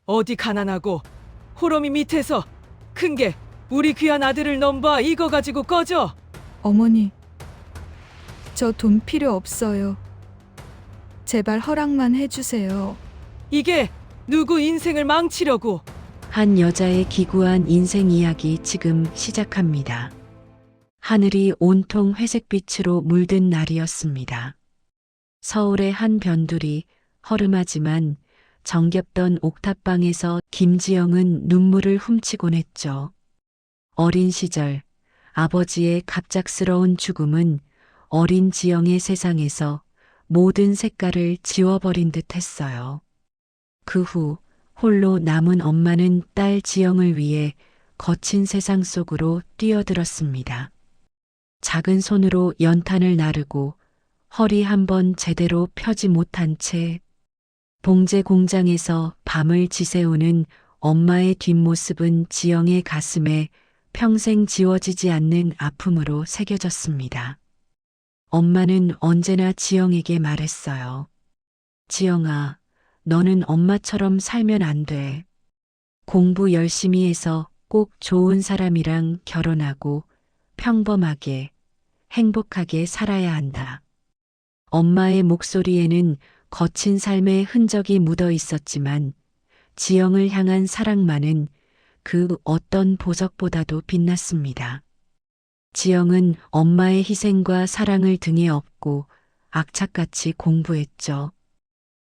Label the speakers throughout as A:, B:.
A: 어디 가난하고 호러미 밑에서 큰 게 우리 귀한 아들을 넘봐 이거 가지고 꺼져.
B: 어머니, 저 돈 필요 없어요. 제발 허락만 해주세요.
A: 이게 누구 인생을 망치려고.
C: 한 여자의 기구한 인생 이야기 지금 시작합니다. 하늘이 온통 회색빛으로 물든 날이었습니다. 서울의 한 변두리 허름하지만 정겹던 옥탑방에서 김지영은 눈물을 훔치곤 했죠. 어린 시절 아버지의 갑작스러운 죽음은 어린 지영의 세상에서 모든 색깔을 지워버린 듯 했어요. 그 후 홀로 남은 엄마는 딸 지영을 위해 거친 세상 속으로 뛰어들었습니다. 작은 손으로 연탄을 나르고 허리 한번 제대로 펴지 못한 채 봉제 공장에서 밤을 지새우는 엄마의 뒷모습은 지영의 가슴에 평생 지워지지 않는 아픔으로 새겨졌습니다. 엄마는 언제나 지영에게 말했어요. 지영아, 너는 엄마처럼 살면 안 돼. 공부 열심히 해서 꼭 좋은 사람이랑 결혼하고 평범하게, 행복하게 살아야 한다. 엄마의 목소리에는 거친 삶의 흔적이 묻어 있었지만 지영을 향한 사랑만은 그 어떤 보석보다도 빛났습니다. 지영은 엄마의 희생과 사랑을 등에 업고 악착같이 공부했죠.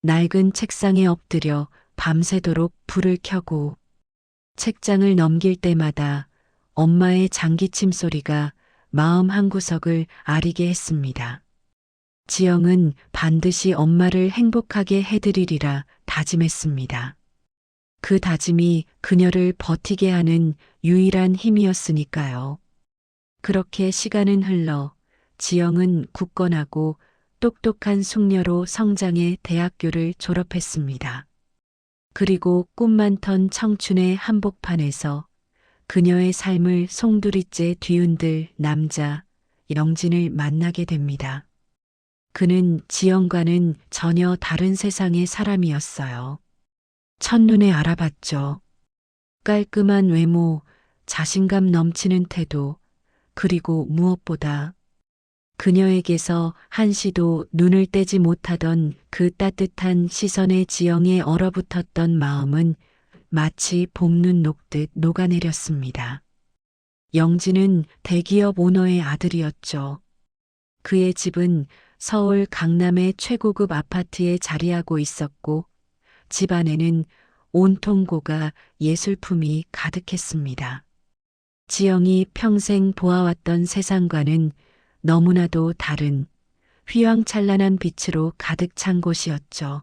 C: 낡은 책상에 엎드려 밤새도록 불을 켜고 책장을 넘길 때마다 엄마의 장기침 소리가 마음 한구석을 아리게 했습니다. 지영은 반드시 엄마를 행복하게 해드리리라 다짐했습니다. 그 다짐이 그녀를 버티게 하는 유일한 힘이었으니까요. 그렇게 시간은 흘러 지영은 굳건하고 똑똑한 숙녀로 성장해 대학교를 졸업했습니다. 그리고 꿈 많던 청춘의 한복판에서 그녀의 삶을 송두리째 뒤흔들 남자 영진을 만나게 됩니다. 그는 지영과는 전혀 다른 세상의 사람이었어요. 첫눈에 알아봤죠. 깔끔한 외모, 자신감 넘치는 태도, 그리고 무엇보다 그녀에게서 한시도 눈을 떼지 못하던 그 따뜻한 시선에 지영에 얼어붙었던 마음은 마치 봄눈 녹듯 녹아내렸습니다. 영진은 대기업 오너의 아들이었죠. 그의 집은 서울 강남의 최고급 아파트에 자리하고 있었고 집 안에는 온통 고가 예술품이 가득했습니다. 지영이 평생 보아왔던 세상과는 너무나도 다른 휘황찬란한 빛으로 가득 찬 곳이었죠.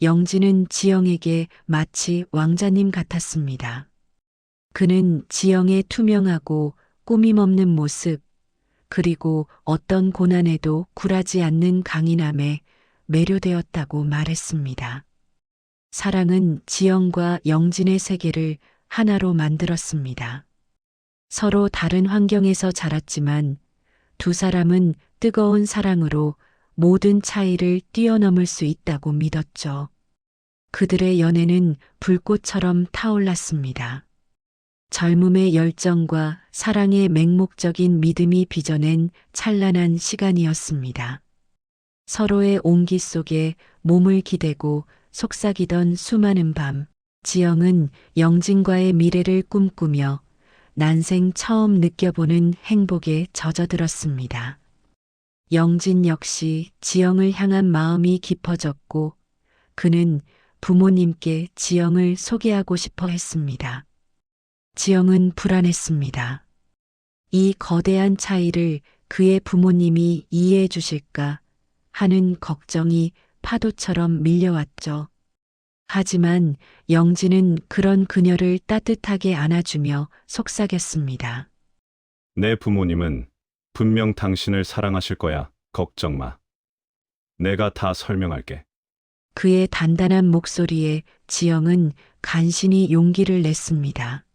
C: 영진은 지영에게 마치 왕자님 같았습니다. 그는 지영의 투명하고 꾸밈없는 모습, 그리고 어떤 고난에도 굴하지 않는 강인함에 매료되었다고 말했습니다. 사랑은 지영과 영진의 세계를 하나로 만들었습니다. 서로 다른 환경에서 자랐지만 두 사람은 뜨거운 사랑으로 모든 차이를 뛰어넘을 수 있다고 믿었죠. 그들의 연애는 불꽃처럼 타올랐습니다. 젊음의 열정과 사랑의 맹목적인 믿음이 빚어낸 찬란한 시간이었습니다. 서로의 온기 속에 몸을 기대고 속삭이던 수많은 밤, 지영은 영진과의 미래를 꿈꾸며 난생 처음 느껴보는 행복에 젖어들었습니다. 영진 역시 지영을 향한 마음이 깊어졌고 그는 부모님께 지영을 소개하고 싶어 했습니다. 지영은 불안했습니다. 이 거대한 차이를 그의 부모님이 이해해 주실까 하는 걱정이 파도처럼 밀려왔죠. 하지만 영진은 그런 그녀를 따뜻하게 안아주며 속삭였습니다.
D: 내 부모님은 분명 당신을 사랑하실 거야. 걱정 마. 내가 다 설명할게.
C: 그의 단단한 목소리에 지영은 간신히 용기를 냈습니다.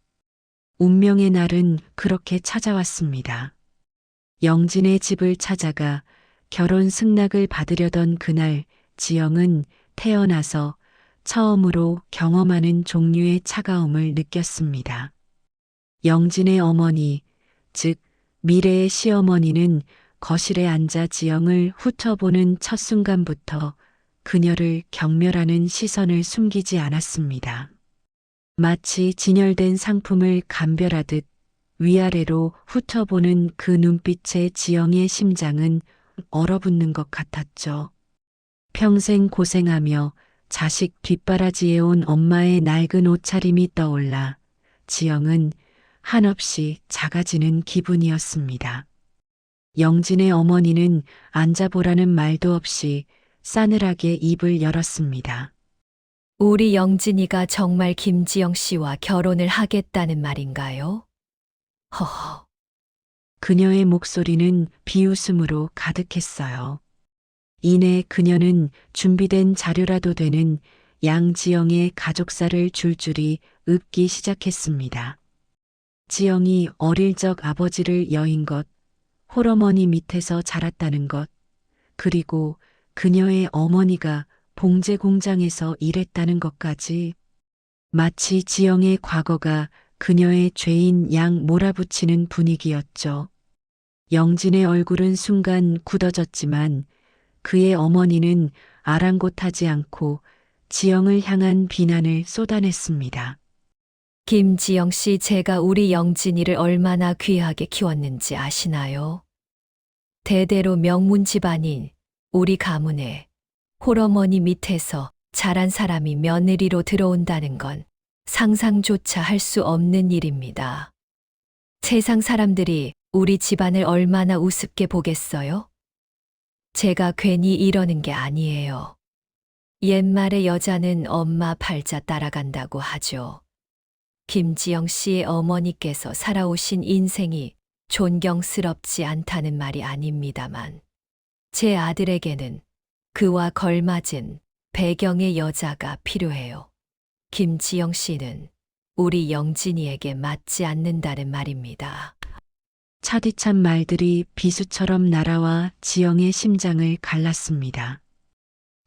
C: 운명의 날은 그렇게 찾아왔습니다. 영진의 집을 찾아가 결혼 승낙을 받으려던 그날 지영은 태어나서 처음으로 경험하는 종류의 차가움을 느꼈습니다. 영진의 어머니, 즉 미래의 시어머니는 거실에 앉아 지영을 훑어보는 첫 순간부터 그녀를 경멸하는 시선을 숨기지 않았습니다. 마치 진열된 상품을 감별하듯 위아래로 훑어보는 그 눈빛에 지영의 심장은 얼어붙는 것 같았죠. 평생 고생하며 자식 뒷바라지해온 엄마의 낡은 옷차림이 떠올라 지영은 한없이 작아지는 기분이었습니다. 영진의 어머니는 앉아보라는 말도 없이 싸늘하게 입을 열었습니다.
E: 우리 영진이가 정말 김지영 씨와 결혼을 하겠다는 말인가요? 허허.
C: 그녀의 목소리는 비웃음으로 가득했어요. 이내 그녀는 준비된 자료라도 되는 양지영의 가족사를 줄줄이 읊기 시작했습니다. 지영이 어릴 적 아버지를 여인 것, 홀어머니 밑에서 자랐다는 것, 그리고 그녀의 어머니가 봉제 공장에서 일했다는 것까지 마치 지영의 과거가 그녀의 죄인 양 몰아붙이는 분위기였죠. 영진의 얼굴은 순간 굳어졌지만 그의 어머니는 아랑곳하지 않고 지영을 향한 비난을 쏟아냈습니다.
E: 김지영 씨, 제가 우리 영진이를 얼마나 귀하게 키웠는지 아시나요? 대대로 명문 집안인 우리 가문에 홀어머니 밑에서 자란 사람이 며느리로 들어온다는 건 상상조차 할 수 없는 일입니다. 세상 사람들이 우리 집안을 얼마나 우습게 보겠어요? 제가 괜히 이러는 게 아니에요. 옛말에 여자는 엄마 팔자 따라간다고 하죠. 김지영 씨의 어머니께서 살아오신 인생이 존경스럽지 않다는 말이 아닙니다만, 제 아들에게는 그와 걸맞은 배경의 여자가 필요해요. 김지영 씨는 우리 영진이에게 맞지 않는다는 말입니다.
C: 차디찬 말들이 비수처럼 날아와 지영의 심장을 갈랐습니다.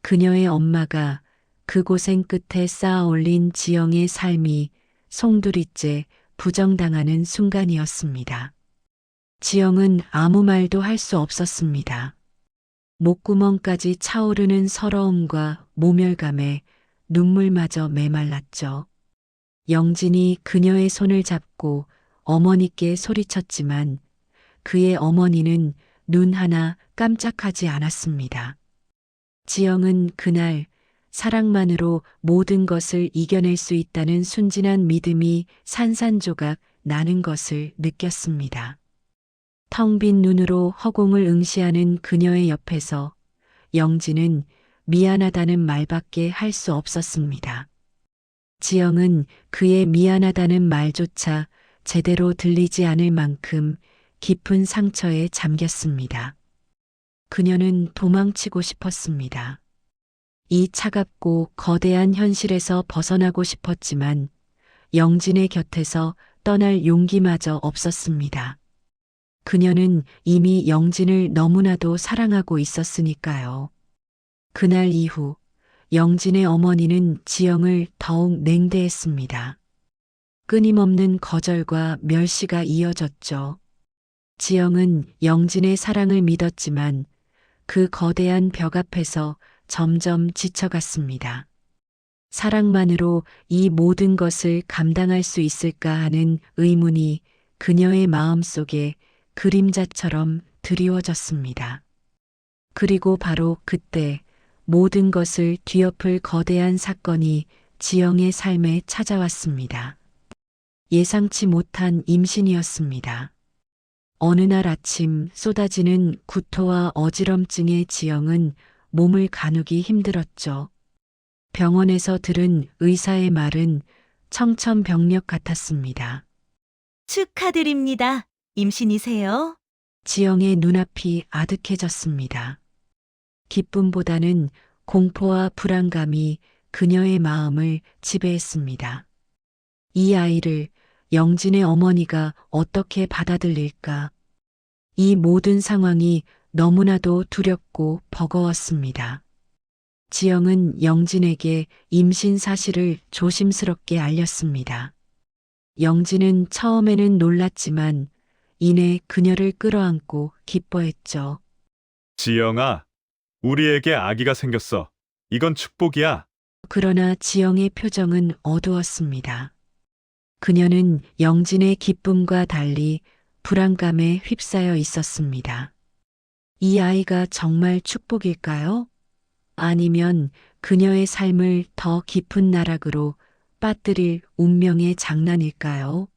C: 그녀의 엄마가 그 고생 끝에 쌓아 올린 지영의 삶이 송두리째 부정당하는 순간이었습니다. 지영은 아무 말도 할 수 없었습니다. 목구멍까지 차오르는 서러움과 모멸감에 눈물마저 메말랐죠. 영진이 그녀의 손을 잡고 어머니께 소리쳤지만 그의 어머니는 눈 하나 깜짝하지 않았습니다. 지영은 그날 사랑만으로 모든 것을 이겨낼 수 있다는 순진한 믿음이 산산조각 나는 것을 느꼈습니다. 텅 빈 눈으로 허공을 응시하는 그녀의 옆에서 영진은 미안하다는 말밖에 할 수 없었습니다. 지영은 그의 미안하다는 말조차 제대로 들리지 않을 만큼 깊은 상처에 잠겼습니다. 그녀는 도망치고 싶었습니다. 이 차갑고 거대한 현실에서 벗어나고 싶었지만 영진의 곁에서 떠날 용기마저 없었습니다. 그녀는 이미 영진을 너무나도 사랑하고 있었으니까요. 그날 이후 영진의 어머니는 지영을 더욱 냉대했습니다. 끊임없는 거절과 멸시가 이어졌죠. 지영은 영진의 사랑을 믿었지만 그 거대한 벽 앞에서 점점 지쳐갔습니다. 사랑만으로 이 모든 것을 감당할 수 있을까 하는 의문이 그녀의 마음속에 그림자처럼 드리워졌습니다. 그리고 바로 그때 모든 것을 뒤엎을 거대한 사건이 지영의 삶에 찾아왔습니다. 예상치 못한 임신이었습니다. 어느 날 아침 쏟아지는 구토와 어지럼증에 지영은 몸을 가누기 힘들었죠. 병원에서 들은 의사의 말은 청천벽력 같았습니다.
F: 축하드립니다. 임신이세요?
C: 지영의 눈앞이 아득해졌습니다. 기쁨보다는 공포와 불안감이 그녀의 마음을 지배했습니다. 이 아이를 영진의 어머니가 어떻게 받아들일까? 이 모든 상황이 너무나도 두렵고 버거웠습니다. 지영은 영진에게 임신 사실을 조심스럽게 알렸습니다. 영진은 처음에는 놀랐지만 이내 그녀를 끌어안고 기뻐했죠.
D: 지영아, 우리에게 아기가 생겼어. 이건 축복이야.
C: 그러나 지영의 표정은 어두웠습니다. 그녀는 영진의 기쁨과 달리 불안감에 휩싸여 있었습니다. 이 아이가 정말 축복일까요? 아니면 그녀의 삶을 더 깊은 나락으로 빠뜨릴 운명의 장난일까요?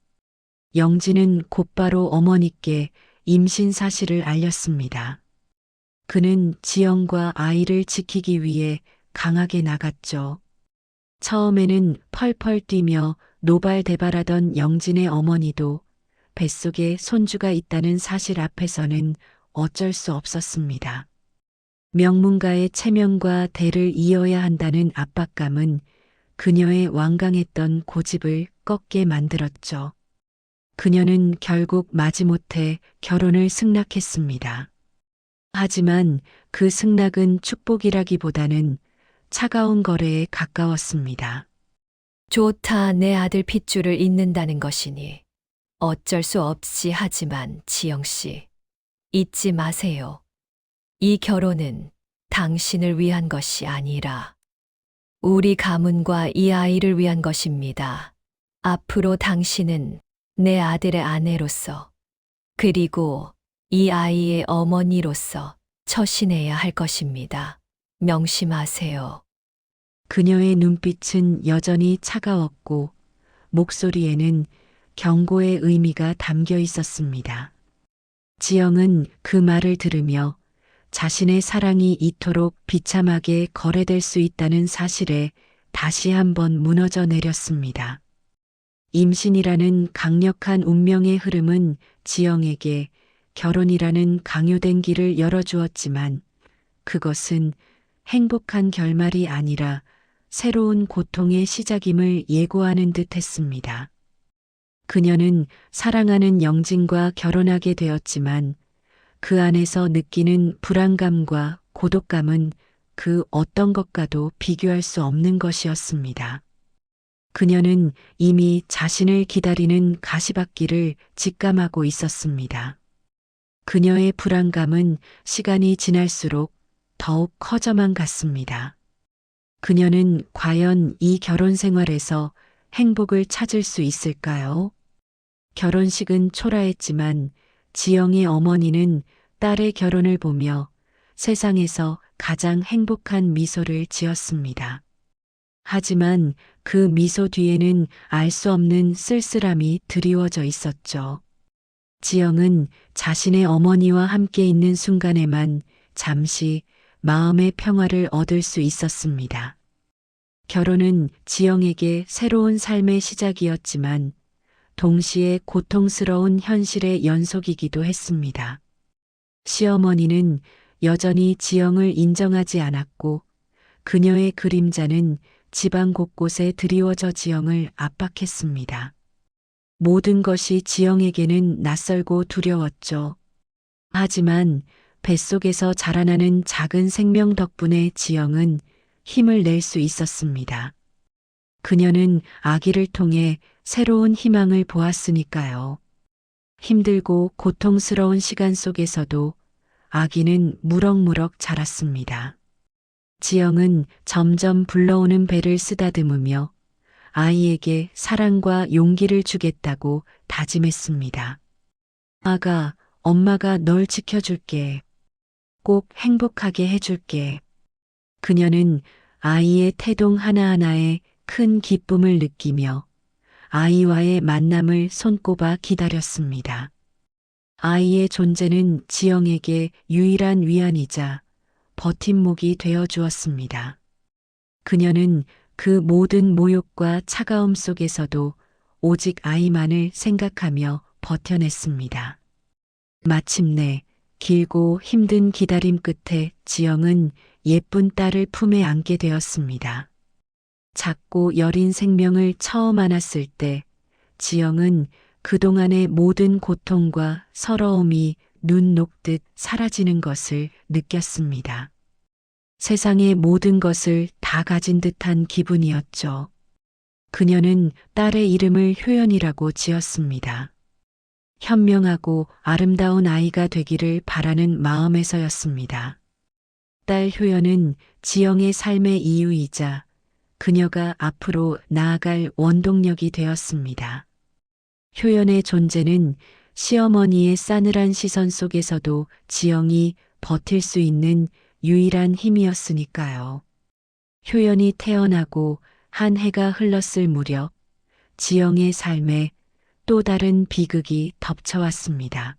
C: 영진은 곧바로 어머니께 임신 사실을 알렸습니다. 그는 지영과 아이를 지키기 위해 강하게 나갔죠. 처음에는 펄펄 뛰며 노발대발하던 영진의 어머니도 뱃속에 손주가 있다는 사실 앞에서는 어쩔 수 없었습니다. 명문가의 체면과 대를 이어야 한다는 압박감은 그녀의 완강했던 고집을 꺾게 만들었죠. 그녀는 결국 마지못해 결혼을 승낙했습니다. 하지만 그 승낙은 축복이라기보다는 차가운 거래에 가까웠습니다.
E: 좋다, 내 아들 핏줄을 잇는다는 것이니 어쩔 수 없이 하지만 지영 씨, 잊지 마세요. 이 결혼은 당신을 위한 것이 아니라 우리 가문과 이 아이를 위한 것입니다. 앞으로 당신은 내 아들의 아내로서 그리고 이 아이의 어머니로서 처신해야 할 것입니다. 명심하세요.
C: 그녀의 눈빛은 여전히 차가웠고 목소리에는 경고의 의미가 담겨 있었습니다. 지영은 그 말을 들으며 자신의 사랑이 이토록 비참하게 거래될 수 있다는 사실에 다시 한번 무너져 내렸습니다. 임신이라는 강력한 운명의 흐름은 지영에게 결혼이라는 강요된 길을 열어주었지만 그것은 행복한 결말이 아니라 새로운 고통의 시작임을 예고하는 듯 했습니다. 그녀는 사랑하는 영진과 결혼하게 되었지만 그 안에서 느끼는 불안감과 고독감은 그 어떤 것과도 비교할 수 없는 것이었습니다. 그녀는 이미 자신을 기다리는 가시밭길을 직감하고 있었습니다. 그녀의 불안감은 시간이 지날수록 더욱 커져만 갔습니다. 그녀는 과연 이 결혼 생활에서 행복을 찾을 수 있을까요? 결혼식은 초라했지만 지영의 어머니는 딸의 결혼을 보며 세상에서 가장 행복한 미소를 지었습니다. 하지만 그 미소 뒤에는 알 수 없는 쓸쓸함이 드리워져 있었죠. 지영은 자신의 어머니와 함께 있는 순간에만 잠시 마음의 평화를 얻을 수 있었습니다. 결혼은 지영에게 새로운 삶의 시작이었지만 동시에 고통스러운 현실의 연속이기도 했습니다. 시어머니는 여전히 지영을 인정하지 않았고 그녀의 그림자는 집안 곳곳에 드리워져 지영을 압박했습니다. 모든 것이 지영에게는 낯설고 두려웠죠. 하지만 뱃속에서 자라나는 작은 생명 덕분에 지영은 힘을 낼 수 있었습니다. 그녀는 아기를 통해 새로운 희망을 보았으니까요. 힘들고 고통스러운 시간 속에서도 아기는 무럭무럭 자랐습니다. 지영은 점점 불러오는 배를 쓰다듬으며 아이에게 사랑과 용기를 주겠다고 다짐했습니다. 아가, 엄마가 널 지켜줄게. 꼭 행복하게 해줄게. 그녀는 아이의 태동 하나하나에 큰 기쁨을 느끼며 아이와의 만남을 손꼽아 기다렸습니다. 아이의 존재는 지영에게 유일한 위안이자 버팀목이 되어 주었습니다. 그녀는 그 모든 모욕과 차가움 속에서도 오직 아이만을 생각하며 버텨냈습니다. 마침내 길고 힘든 기다림 끝에 지영은 예쁜 딸을 품에 안게 되었습니다. 작고 여린 생명을 처음 안았을 때 지영은 그동안의 모든 고통과 서러움이 눈 녹듯 사라지는 것을 느꼈습니다. 세상의 모든 것을 다 가진 듯한 기분이었죠. 그녀는 딸의 이름을 효연이라고 지었습니다. 현명하고 아름다운 아이가 되기를 바라는 마음에서였습니다. 딸 효연은 지영의 삶의 이유이자 그녀가 앞으로 나아갈 원동력이 되었습니다. 효연의 존재는 시어머니의 싸늘한 시선 속에서도 지영이 버틸 수 있는 유일한 힘이었으니까요. 효연이 태어나고 한 해가 흘렀을 무렵 지영의 삶에 또 다른 비극이 덮쳐왔습니다.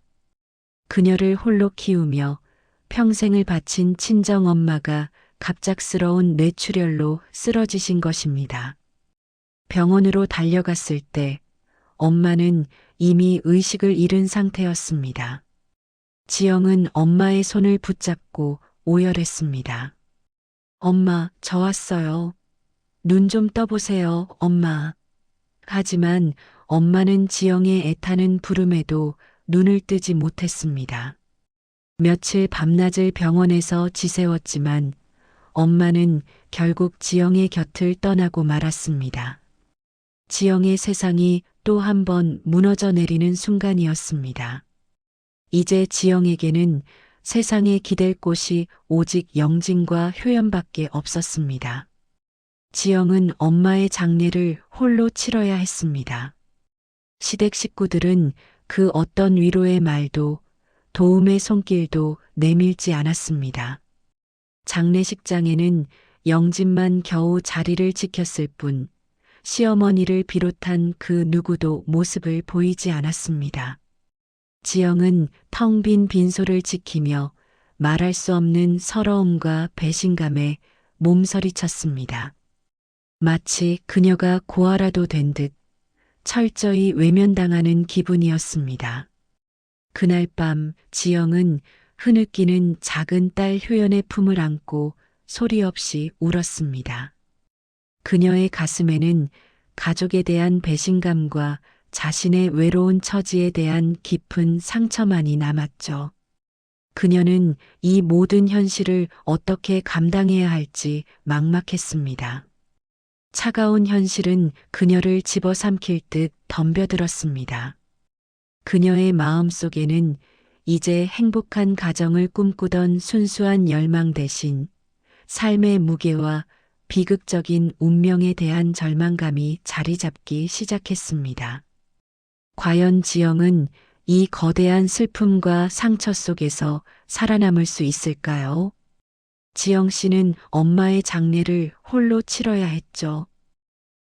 C: 그녀를 홀로 키우며 평생을 바친 친정엄마가 갑작스러운 뇌출혈로 쓰러지신 것입니다. 병원으로 달려갔을 때 엄마는 이미 의식을 잃은 상태였습니다. 지영은 엄마의 손을 붙잡고 오열했습니다. 엄마, 저 왔어요. 눈 좀 떠보세요, 엄마. 하지만 엄마는 지영의 애타는 부름에도 눈을 뜨지 못했습니다. 며칠 밤낮을 병원에서 지새웠지만 엄마는 결국 지영의 곁을 떠나고 말았습니다. 지영의 세상이 또 한 번 무너져 내리는 순간이었습니다. 이제 지영에게는 세상에 기댈 곳이 오직 영진과 효연밖에 없었습니다. 지영은 엄마의 장례를 홀로 치러야 했습니다. 시댁 식구들은 그 어떤 위로의 말도 도움의 손길도 내밀지 않았습니다. 장례식장에는 영진만 겨우 자리를 지켰을 뿐 시어머니를 비롯한 그 누구도 모습을 보이지 않았습니다. 지영은 텅 빈 빈소를 지키며 말할 수 없는 서러움과 배신감에 몸서리쳤습니다. 마치 그녀가 고아라도 된 듯 철저히 외면당하는 기분이었습니다. 그날 밤 지영은 흐느끼는 작은 딸 효연의 품을 안고 소리 없이 울었습니다. 그녀의 가슴에는 가족에 대한 배신감과 자신의 외로운 처지에 대한 깊은 상처만이 남았죠. 그녀는 이 모든 현실을 어떻게 감당해야 할지 막막했습니다. 차가운 현실은 그녀를 집어삼킬 듯 덤벼들었습니다. 그녀의 마음 속에는 이제 행복한 가정을 꿈꾸던 순수한 열망 대신 삶의 무게와 비극적인 운명에 대한 절망감이 자리 잡기 시작했습니다. 과연 지영은 이 거대한 슬픔과 상처 속에서 살아남을 수 있을까요? 지영 씨는 엄마의 장례를 홀로 치러야 했죠.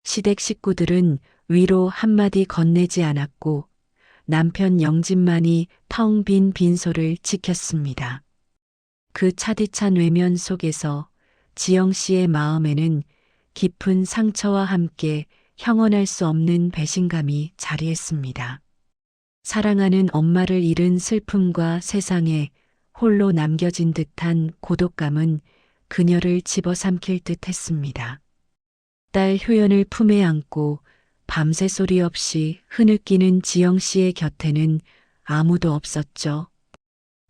C: 시댁 식구들은 위로 한마디 건네지 않았고 남편 영진만이 텅 빈 빈소를 지켰습니다. 그 차디찬 외면 속에서 지영 씨의 마음에는 깊은 상처와 함께 형언할 수 없는 배신감이 자리했습니다. 사랑하는 엄마를 잃은 슬픔과 세상에 홀로 남겨진 듯한 고독감은 그녀를 집어삼킬 듯 했습니다. 딸 효연을 품에 안고 밤새 소리 없이 흐느끼는 지영 씨의 곁에는 아무도 없었죠.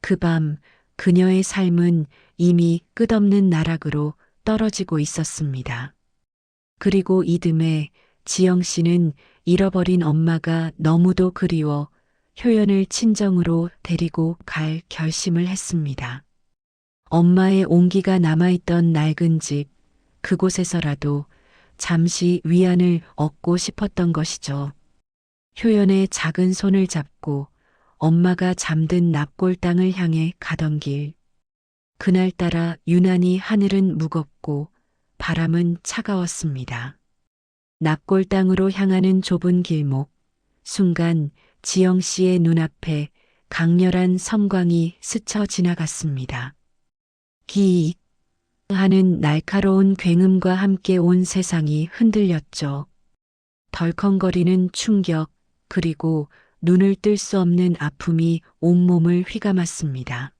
C: 그 밤 그녀의 삶은 이미 끝없는 나락으로 떨어지고 있었습니다. 그리고 이듬해 지영 씨는 잃어버린 엄마가 너무도 그리워 효연을 친정으로 데리고 갈 결심을 했습니다. 엄마의 온기가 남아있던 낡은 집, 그곳에서라도 잠시 위안을 얻고 싶었던 것이죠. 효연의 작은 손을 잡고 엄마가 잠든 납골 땅을 향해 가던 길. 그날따라 유난히 하늘은 무겁고 바람은 차가웠습니다. 납골 땅으로 향하는 좁은 길목, 순간 지영 씨의 눈앞에 강렬한 섬광이 스쳐 지나갔습니다. 기익 하는 날카로운 굉음과 함께 온 세상이 흔들렸죠. 덜컹거리는 충격, 그리고 눈을 뜰 수 없는 아픔이 온몸을 휘감았습니다.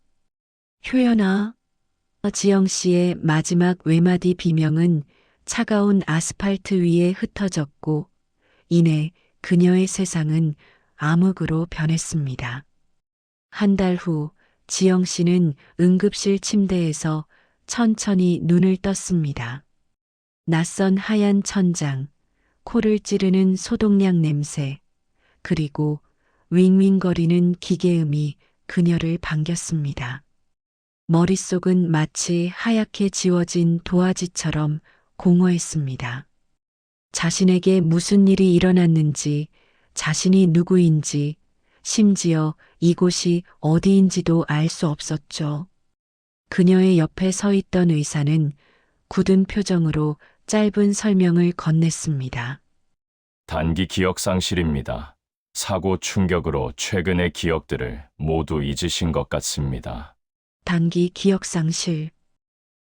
C: 효연아. 지영 씨의 마지막 외마디 비명은 차가운 아스팔트 위에 흩어졌고 이내 그녀의 세상은 암흑으로 변했습니다. 한 달 후 지영 씨는 응급실 침대에서 천천히 눈을 떴습니다. 낯선 하얀 천장, 코를 찌르는 소독약 냄새, 그리고 윙윙거리는 기계음이 그녀를 반겼습니다. 머릿속은 마치 하얗게 지워진 도화지처럼 공허했습니다. 자신에게 무슨 일이 일어났는지, 자신이 누구인지, 심지어 이곳이 어디인지도 알 수 없었죠. 그녀의 옆에 서 있던 의사는 굳은 표정으로 짧은 설명을 건넸습니다.
G: 단기 기억 상실입니다. 사고 충격으로 최근의 기억들을 모두 잊으신 것 같습니다.
C: 단기 기억 상실.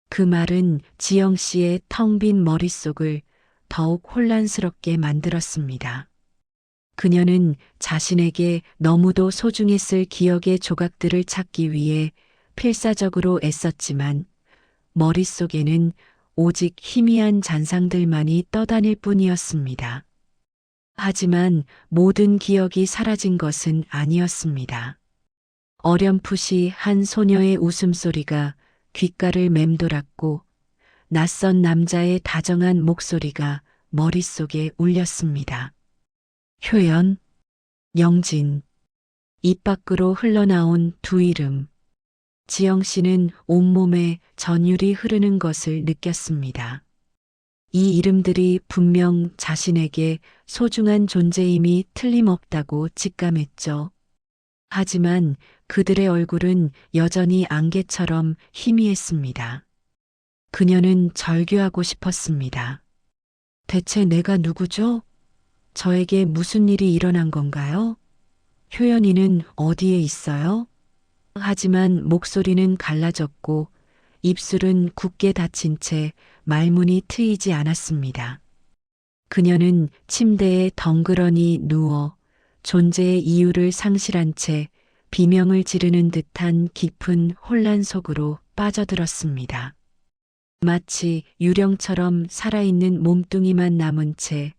C: 그 말은 지영 씨의 텅 빈 머릿속을 더욱 혼란스럽게 만들었습니다. 그녀는 자신에게 너무도 소중했을 기억의 조각들을 찾기 위해 필사적으로 애썼지만 머릿속에는 오직 희미한 잔상들만이 떠다닐 뿐이었습니다. 하지만 모든 기억이 사라진 것은 아니었습니다. 어렴풋이 한 소녀의 웃음소리가 귓가를 맴돌았고 낯선 남자의 다정한 목소리가 머릿속에 울렸습니다. 효연, 영진. 입 밖으로 흘러나온 두 이름. 지영 씨는 온몸에 전율이 흐르는 것을 느꼈습니다. 이 이름들이 분명 자신에게 소중한 존재임이 틀림없다고 직감했죠. 하지만 그들의 얼굴은 여전히 안개처럼 희미했습니다. 그녀는 절규하고 싶었습니다. 대체 내가 누구죠? 저에게 무슨 일이 일어난 건가요? 효연이는 어디에 있어요? 하지만 목소리는 갈라졌고 입술은 굳게 닫힌 채 말문이 트이지 않았습니다. 그녀는 침대에 덩그러니 누워 존재의 이유를 상실한 채 비명을 지르는 듯한 깊은 혼란 속으로 빠져들었습니다. 마치 유령처럼 살아있는 몸뚱이만 남은 채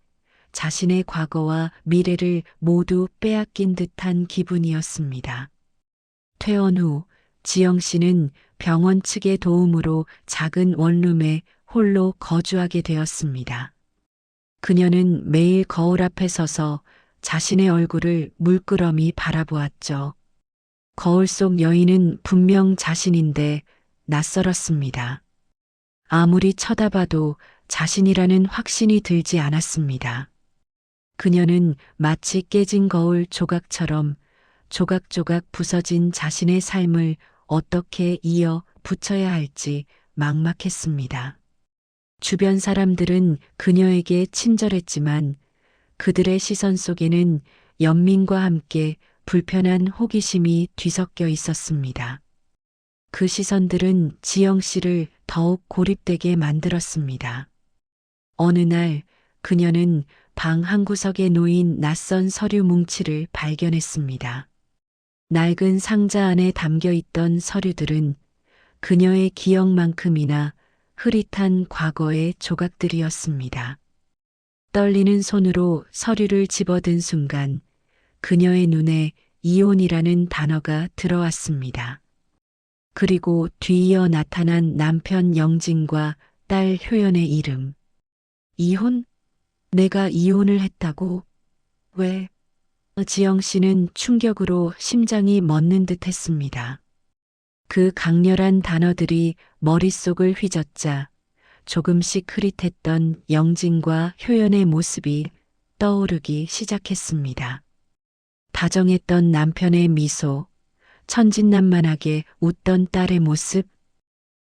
C: 자신의 과거와 미래를 모두 빼앗긴 듯한 기분이었습니다. 퇴원 후 지영 씨는 병원 측의 도움으로 작은 원룸에 홀로 거주하게 되었습니다. 그녀는 매일 거울 앞에 서서 자신의 얼굴을 물끄러미 바라보았죠. 거울 속 여인은 분명 자신인데 낯설었습니다. 아무리 쳐다봐도 자신이라는 확신이 들지 않았습니다. 그녀는 마치 깨진 거울 조각처럼 조각조각 부서진 자신의 삶을 어떻게 이어 붙여야 할지 막막했습니다. 주변 사람들은 그녀에게 친절했지만 그들의 시선 속에는 연민과 함께 불편한 호기심이 뒤섞여 있었습니다. 그 시선들은 지영 씨를 더욱 고립되게 만들었습니다. 어느 날 그녀는 방 한구석에 놓인 낯선 서류 뭉치를 발견했습니다. 낡은 상자 안에 담겨 있던 서류들은 그녀의 기억만큼이나 흐릿한 과거의 조각들이었습니다. 떨리는 손으로 서류를 집어든 순간 그녀의 눈에 이혼이라는 단어가 들어왔습니다. 그리고 뒤이어 나타난 남편 영진과 딸 효연의 이름. 이혼? 내가 이혼을 했다고? 왜? 지영 씨는 충격으로 심장이 멎는 듯 했습니다. 그 강렬한 단어들이 머릿속을 휘젓자 조금씩 흐릿했던 영진과 효연의 모습이 떠오르기 시작했습니다. 다정했던 남편의 미소, 천진난만하게 웃던 딸의 모습.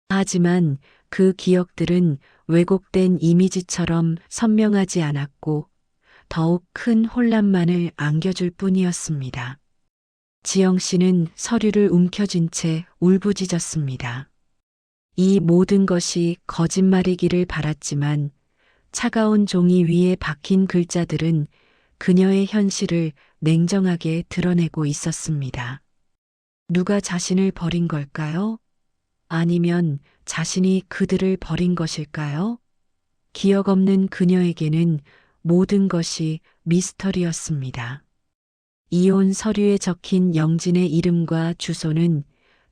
C: 하지만 그 기억들은 왜곡된 이미지처럼 선명하지 않았고 더욱 큰 혼란만을 안겨줄 뿐이었습니다. 지영 씨는 서류를 움켜쥔 채 울부짖었습니다. 이 모든 것이 거짓말이기를 바랐지만 차가운 종이 위에 박힌 글자들은 그녀의 현실을 냉정하게 드러내고 있었습니다. 누가 자신을 버린 걸까요? 아니면 자신이 그들을 버린 것일까요? 기억 없는 그녀에게는 모든 것이 미스터리였습니다. 이혼 서류에 적힌 영진의 이름과 주소는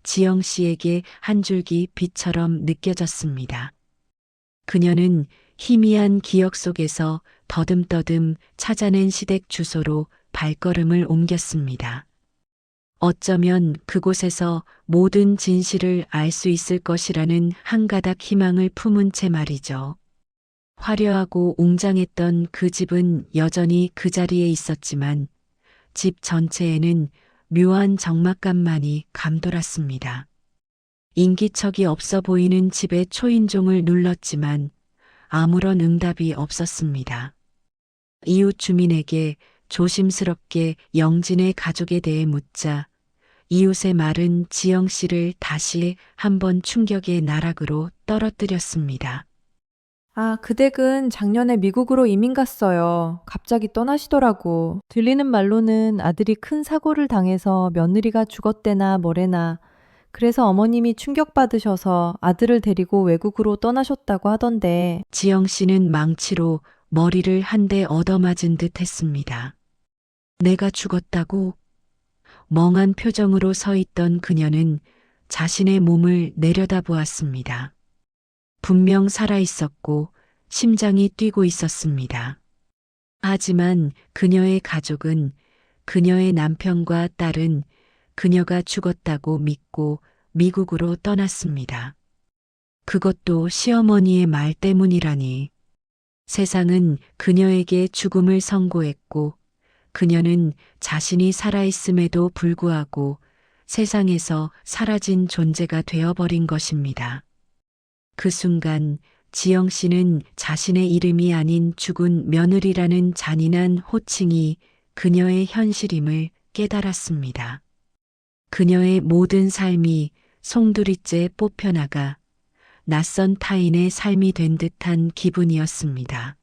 C: 지영 씨에게 한 줄기 빛처럼 느껴졌습니다. 그녀는 희미한 기억 속에서 더듬더듬 찾아낸 시댁 주소로 발걸음을 옮겼습니다. 어쩌면 그곳에서 모든 진실을 알 수 있을 것이라는 한 가닥 희망을 품은 채 말이죠. 화려하고 웅장했던 그 집은 여전히 그 자리에 있었지만 집 전체에는 묘한 적막감만이 감돌았습니다. 인기척이 없어 보이는 집의 초인종을 눌렀지만 아무런 응답이 없었습니다. 이웃 주민에게 조심스럽게 영진의 가족에 대해 묻자 이웃의 말은 지영 씨를 다시 한번 충격의 나락으로 떨어뜨렸습니다.
H: 아, 그 댁은 작년에 미국으로 이민 갔어요. 갑자기 떠나시더라고. 들리는 말로는 아들이 큰 사고를 당해서 며느리가 죽었대나 뭐래나. 그래서 어머님이 충격받으셔서 아들을 데리고 외국으로 떠나셨다고 하던데.
C: 지영 씨는 망치로 머리를 한 대 얻어맞은 듯 했습니다. 내가 죽었다고? 멍한 표정으로 서 있던 그녀는 자신의 몸을 내려다보았습니다. 분명 살아 있었고 심장이 뛰고 있었습니다. 하지만 그녀의 가족은, 그녀의 남편과 딸은 그녀가 죽었다고 믿고 미국으로 떠났습니다. 그것도 시어머니의 말 때문이라니. 세상은 그녀에게 죽음을 선고했고 그녀는 자신이 살아있음에도 불구하고 세상에서 사라진 존재가 되어버린 것입니다. 그 순간 지영 씨는 자신의 이름이 아닌 죽은 며느리라는 잔인한 호칭이 그녀의 현실임을 깨달았습니다. 그녀의 모든 삶이 송두리째 뽑혀나가 낯선 타인의 삶이 된 듯한 기분이었습니다.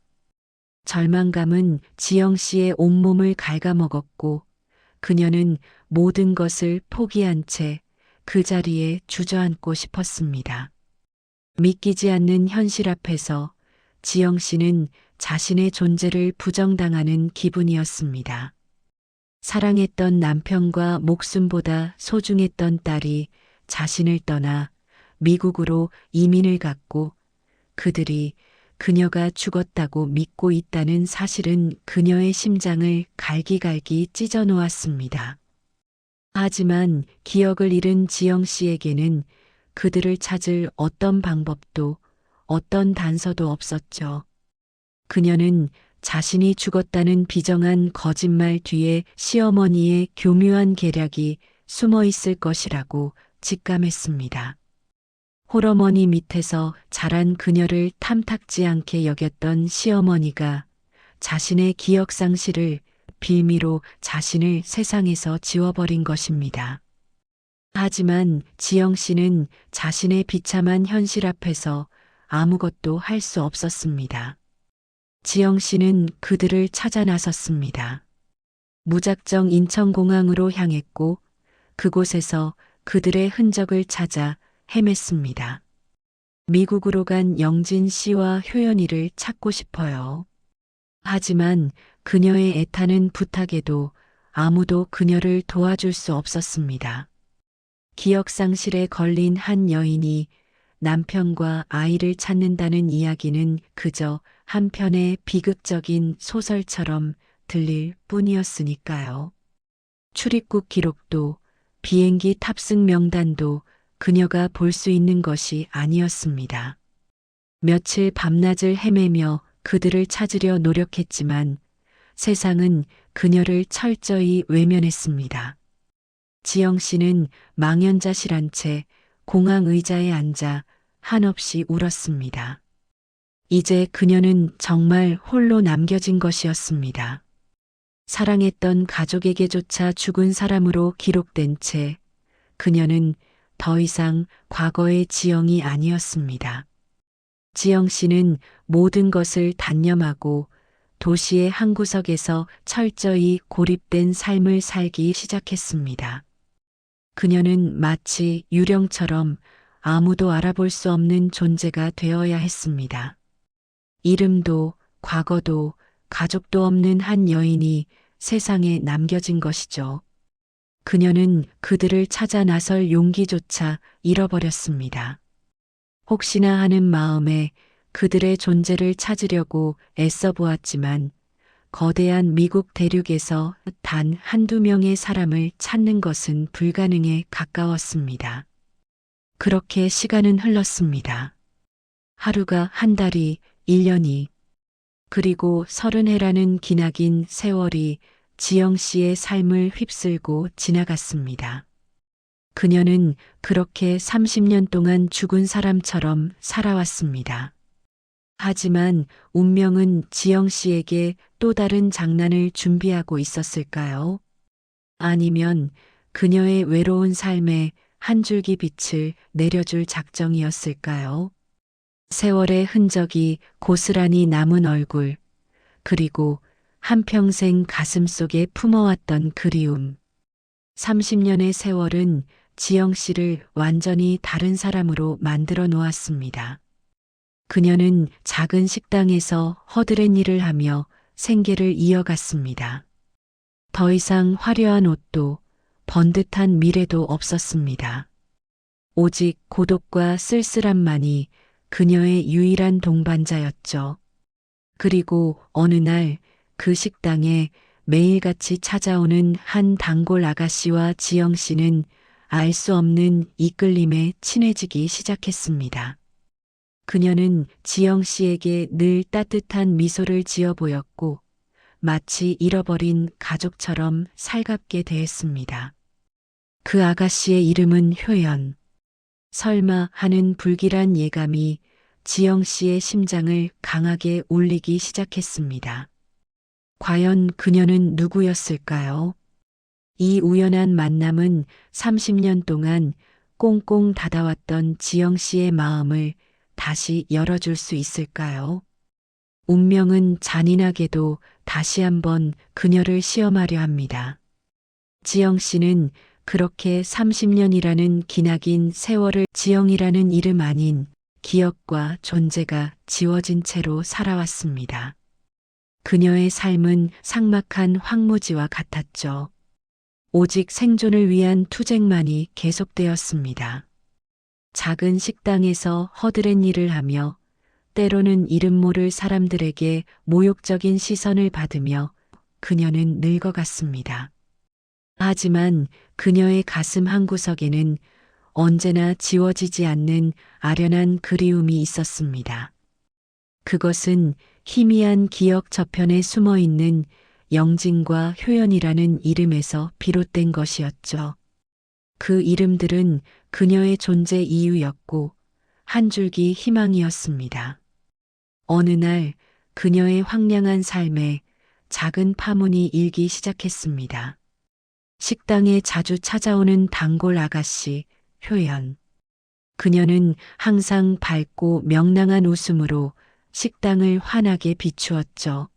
C: 절망감은 지영 씨의 온몸을 갉아먹었고 그녀는 모든 것을 포기한 채 그 자리에 주저앉고 싶었습니다. 믿기지 않는 현실 앞에서 지영 씨는 자신의 존재를 부정당하는 기분이었습니다. 사랑했던 남편과 목숨보다 소중했던 딸이 자신을 떠나 미국으로 이민을 갔고 그들이 그녀가 죽었다고 믿고 있다는 사실은 그녀의 심장을 갈기갈기 찢어 놓았습니다. 하지만 기억을 잃은 지영 씨에게는 그들을 찾을 어떤 방법도 어떤 단서도 없었죠. 그녀는 자신이 죽었다는 비정한 거짓말 뒤에 시어머니의 교묘한 계략이 숨어 있을 것이라고 직감했습니다. 홀어머니 밑에서 자란 그녀를 탐탁지 않게 여겼던 시어머니가 자신의 기억 상실을 빌미로 자신을 세상에서 지워버린 것입니다. 하지만 지영 씨는 자신의 비참한 현실 앞에서 아무것도 할 수 없었습니다. 지영 씨는 그들을 찾아 나섰습니다. 무작정 인천공항으로 향했고 그곳에서 그들의 흔적을 찾아 헤맸습니다. 미국으로 간 영진 씨와 효연이를 찾고 싶어요. 하지만 그녀의 애타는 부탁에도 아무도 그녀를 도와줄 수 없었습니다. 기억상실에 걸린 한 여인이 남편과 아이를 찾는다는 이야기는 그저 한편의 비극적인 소설처럼 들릴 뿐이었으니까요. 출입국 기록도 비행기 탑승 명단도 그녀가 볼 수 있는 것이 아니었습니다. 며칠 밤낮을 헤매며 그들을 찾으려 노력했지만 세상은 그녀를 철저히 외면했습니다. 지영 씨는 망연자실한 채 공항 의자에 앉아 한없이 울었습니다. 이제 그녀는 정말 홀로 남겨진 것이었습니다. 사랑했던 가족에게조차 죽은 사람으로 기록된 채 그녀는 더 이상 과거의 지영이 아니었습니다. 지영 씨는 모든 것을 단념하고 도시의 한 구석에서 철저히 고립된 삶을 살기 시작했습니다. 그녀는 마치 유령처럼 아무도 알아볼 수 없는 존재가 되어야 했습니다. 이름도 과거도 가족도 없는 한 여인이 세상에 남겨진 것이죠. 그녀는 그들을 찾아 나설 용기조차 잃어버렸습니다. 혹시나 하는 마음에 그들의 존재를 찾으려고 애써 보았지만 거대한 미국 대륙에서 단 한두 명의 사람을 찾는 것은 불가능에 가까웠습니다. 그렇게 시간은 흘렀습니다. 하루가 한 달이 1년이 그리고 30해라는 기나긴 세월이 지영 씨의 삶을 휩쓸고 지나갔습니다. 그녀는 그렇게 30년 동안 죽은 사람처럼 살아왔습니다. 하지만 운명은 지영 씨에게 또 다른 장난을 준비하고 있었을까요? 아니면 그녀의 외로운 삶에 한 줄기 빛을 내려줄 작정이었을까요? 세월의 흔적이 고스란히 남은 얼굴, 그리고 한평생 가슴 속에 품어왔던 그리움. 30년의 세월은 지영 씨를 완전히 다른 사람으로 만들어 놓았습니다. 그녀는 작은 식당에서 허드렛 일을 하며 생계를 이어갔습니다. 더 이상 화려한 옷도 번듯한 미래도 없었습니다. 오직 고독과 쓸쓸함만이 그녀의 유일한 동반자였죠. 그리고 어느 날 그 식당에 매일같이 찾아오는 한 단골 아가씨와 지영 씨는 알 수 없는 이끌림에 친해지기 시작했습니다. 그녀는 지영 씨에게 늘 따뜻한 미소를 지어 보였고 마치 잃어버린 가족처럼 살갑게 대했습니다. 그 아가씨의 이름은 효연. 설마 하는 불길한 예감이 지영 씨의 심장을 강하게 울리기 시작했습니다. 과연 그녀는 누구였을까요? 이 우연한 만남은 30년 동안 꽁꽁 닫아왔던 지영 씨의 마음을 다시 열어줄 수 있을까요? 운명은 잔인하게도 다시 한번 그녀를 시험하려 합니다. 지영 씨는 그렇게 30년이라는 기나긴 세월을 지영이라는 이름 아닌 기억과 존재가 지워진 채로 살아왔습니다. 그녀의 삶은 삭막한 황무지와 같았죠. 오직 생존을 위한 투쟁만이 계속되었습니다. 작은 식당에서 허드렛 일을 하며 때로는 이름 모를 사람들에게 모욕적인 시선을 받으며 그녀는 늙어갔습니다. 하지만 그녀의 가슴 한구석에는 언제나 지워지지 않는 아련한 그리움이 있었습니다. 그것은 희미한 기억 저편에 숨어 있는 영진과 효연이라는 이름에서 비롯된 것이었죠. 그 이름들은 그녀의 존재 이유였고 한 줄기 희망이었습니다. 어느 날 그녀의 황량한 삶에 작은 파문이 일기 시작했습니다. 식당에 자주 찾아오는 단골 아가씨 효연. 그녀는 항상 밝고 명랑한 웃음으로 식당을 환하게 비추었죠.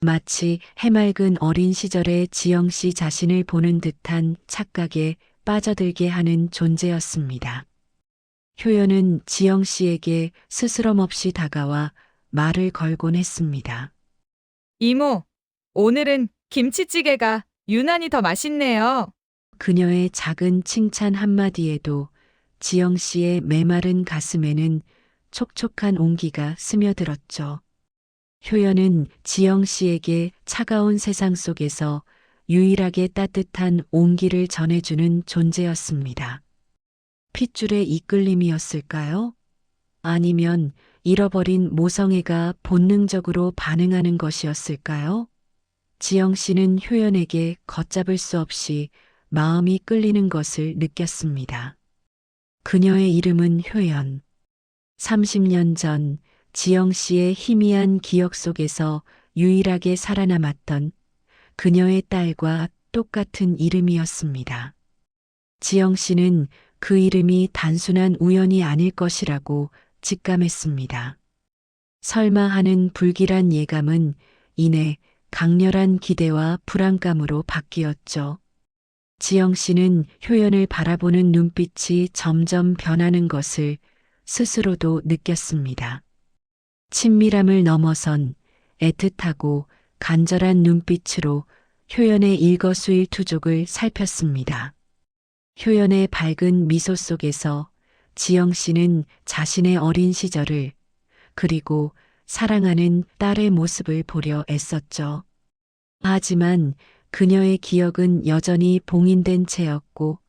C: 마치 해맑은 어린 시절의 지영 씨 자신을 보는 듯한 착각에 빠져들게 하는 존재였습니다. 효연은 지영 씨에게 스스럼 없이 다가와 말을 걸곤 했습니다.
B: 이모, 오늘은 김치찌개가 유난히 더 맛있네요.
C: 그녀의 작은 칭찬 한마디에도 지영 씨의 메마른 가슴에는 촉촉한 온기가 스며들었죠. 효연은 지영 씨에게 차가운 세상 속에서 유일하게 따뜻한 온기를 전해주는 존재였습니다. 핏줄의 이끌림이었을까요? 아니면 잃어버린 모성애가 본능적으로 반응하는 것이었을까요? 지영 씨는 효연에게 걷잡을 수 없이 마음이 끌리는 것을 느꼈습니다. 그녀의 이름은 효연. 30년 전 지영 씨의 희미한 기억 속에서 유일하게 살아남았던 그녀의 딸과 똑같은 이름이었습니다. 지영 씨는 그 이름이 단순한 우연이 아닐 것이라고 직감했습니다. 설마 하는 불길한 예감은 이내 강렬한 기대와 불안감으로 바뀌었죠. 지영 씨는 효연을 바라보는 눈빛이 점점 변하는 것을 스스로도 느꼈습니다. 친밀함을 넘어선 애틋하고 간절한 눈빛으로 효연의 일거수일투족을 살폈습니다. 효연의 밝은 미소 속에서 지영 씨는 자신의 어린 시절을 그리고 사랑하는 딸의 모습을 보려 애썼죠. 하지만 그녀의 기억은 여전히 봉인된 채였고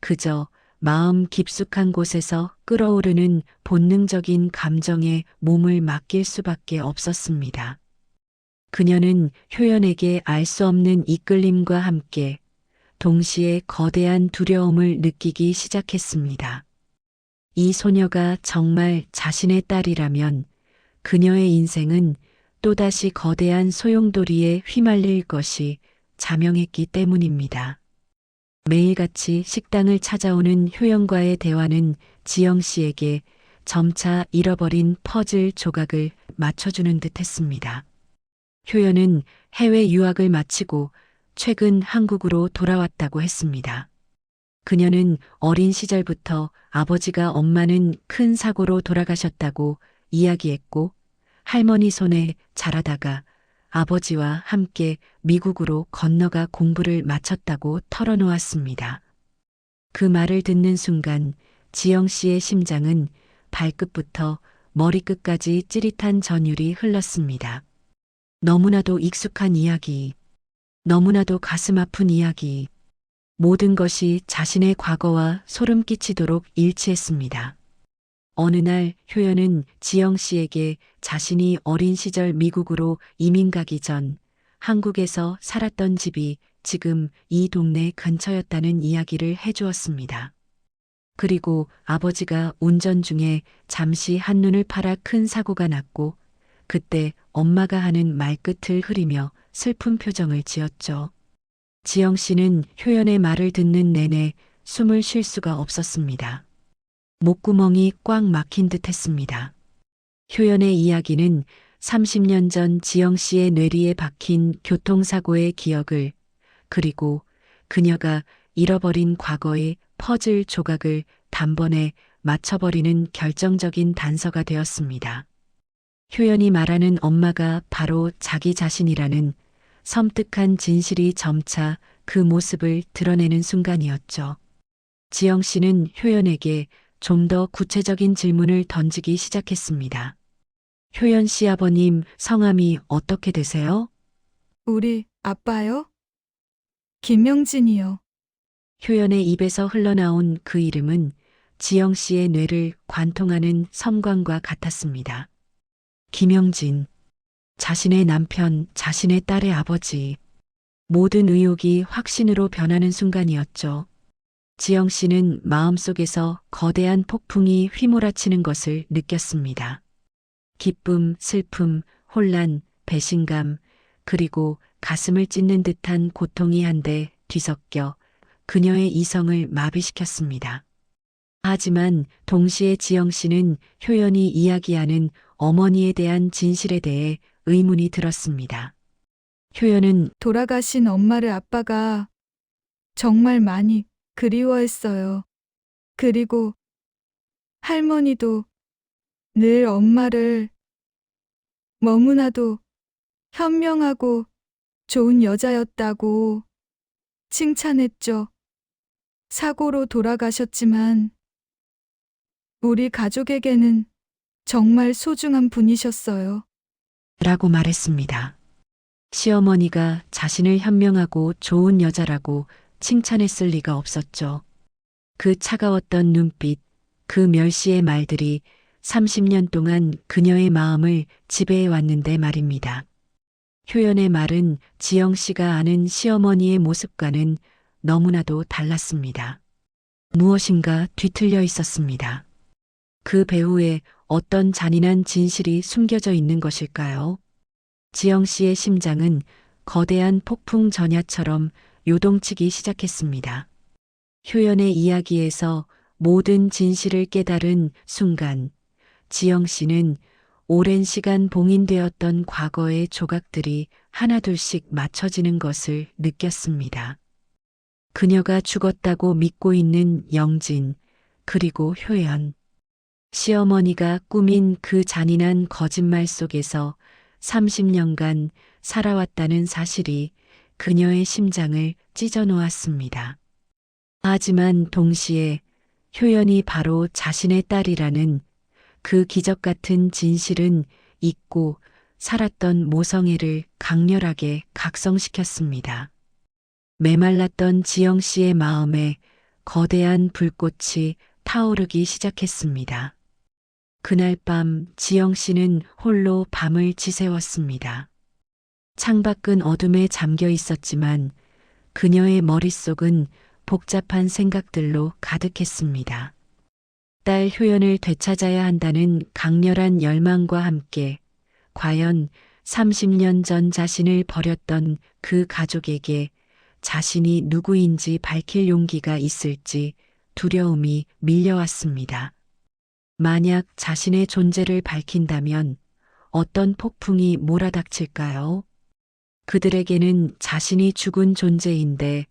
C: 그저 마음 깊숙한 곳에서 끓어오르는 본능적인 감정에 몸을 맡길 수밖에 없었습니다. 그녀는 효연에게 알 수 없는 이끌림과 함께 동시에 거대한 두려움을 느끼기 시작했습니다. 이 소녀가 정말 자신의 딸이라면 그녀의 인생은 또다시 거대한 소용돌이에 휘말릴 것이 자명했기 때문입니다. 매일같이 식당을 찾아오는 효연과의 대화는 지영 씨에게 점차 잃어버린 퍼즐 조각을 맞춰주는 듯 했습니다. 효연은 해외 유학을 마치고 최근 한국으로 돌아왔다고 했습니다. 그녀는 어린 시절부터 아버지가 엄마는 큰 사고로 돌아가셨다고 이야기했고 할머니 손에 자라다가 아버지와 함께 미국으로 건너가 공부를 마쳤다고 털어놓았습니다. 그 말을 듣는 순간 지영 씨의 심장은 발끝부터 머리끝까지 찌릿한 전율이 흘렀습니다. 너무나도 익숙한 이야기, 너무나도 가슴 아픈 이야기, 모든 것이 자신의 과거와 소름 끼치도록 일치했습니다. 어느 날 효연은 지영 씨에게 자신이 어린 시절 미국으로 이민 가기 전 한국에서 살았던 집이 지금 이 동네 근처였다는 이야기를 해주었습니다. 그리고 아버지가 운전 중에 잠시 한눈을 팔아 큰 사고가 났고 그때 엄마가 하는 말끝을 흐리며 슬픈 표정을 지었죠. 지영 씨는 효연의 말을 듣는 내내 숨을 쉴 수가 없었습니다. 목구멍이 꽉 막힌 듯 했습니다. 효연의 이야기는 30년 전 지영 씨의 뇌리에 박힌 교통사고의 기억을 그리고 그녀가 잃어버린 과거의 퍼즐 조각을 단번에 맞춰버리는 결정적인 단서가 되었습니다. 효연이 말하는 엄마가 바로 자기 자신이라는 섬뜩한 진실이 점차 그 모습을 드러내는 순간이었죠. 지영 씨는 효연에게 좀 더 구체적인 질문을 던지기 시작했습니다. 효연 씨 아버님 성함이 어떻게 되세요?
B: 우리 아빠요? 김명진이요.
C: 효연의 입에서 흘러나온 그 이름은 지영 씨의 뇌를 관통하는 섬광과 같았습니다. 김영진, 자신의 남편, 자신의 딸의 아버지. 모든 의혹이 확신으로 변하는 순간이었죠. 지영 씨는 마음속에서 거대한 폭풍이 휘몰아치는 것을 느꼈습니다. 기쁨, 슬픔, 혼란, 배신감, 그리고 가슴을 찢는 듯한 고통이 한데 뒤섞여 그녀의 이성을 마비시켰습니다. 하지만 동시에 지영 씨는 효연이 이야기하는 어머니에 대한 진실에 대해 의문이 들었습니다. 효연은
B: 돌아가신 엄마를 아빠가 정말 많이 그리워했어요. 그리고 할머니도 늘 엄마를 너무나도 현명하고 좋은 여자였다고 칭찬했죠. 사고로 돌아가셨지만 우리 가족에게는 정말 소중한 분이셨어요.
C: 라고 말했습니다. 시어머니가 자신을 현명하고 좋은 여자라고 칭찬했을 리가 없었죠. 그 차가웠던 눈빛, 그 멸시의 말들이 30년 동안 그녀의 마음을 지배해 왔는데 말입니다. 효연의 말은 지영 씨가 아는 시어머니의 모습과는 너무나도 달랐습니다. 무엇인가 뒤틀려 있었습니다. 그 배후에 어떤 잔인한 진실이 숨겨져 있는 것일까요? 지영 씨의 심장은 거대한 폭풍 전야처럼 요동치기 시작했습니다. 효연의 이야기에서 모든 진실을 깨달은 순간, 지영 씨는 오랜 시간 봉인되었던 과거의 조각들이 하나둘씩 맞춰지는 것을 느꼈습니다. 그녀가 죽었다고 믿고 있는 영진, 그리고 효연. 시어머니가 꾸민 그 잔인한 거짓말 속에서 30년간 살아왔다는 사실이 그녀의 심장을 찢어 놓았습니다. 하지만 동시에 효연이 바로 자신의 딸이라는 그 기적 같은 진실은 잊고 살았던 모성애를 강렬하게 각성시켰습니다. 메말랐던 지영 씨의 마음에 거대한 불꽃이 타오르기 시작했습니다. 그날 밤 지영 씨는 홀로 밤을 지새웠습니다. 창밖은 어둠에 잠겨 있었지만 그녀의 머릿속은 복잡한 생각들로 가득했습니다. 딸 효연을 되찾아야 한다는 강렬한 열망과 함께 과연 30년 전 자신을 버렸던 그 가족에게 자신이 누구인지 밝힐 용기가 있을지 두려움이 밀려왔습니다. 만약 자신의 존재를 밝힌다면 어떤 폭풍이 몰아닥칠까요? 그들에게는 자신이 죽은 존재인데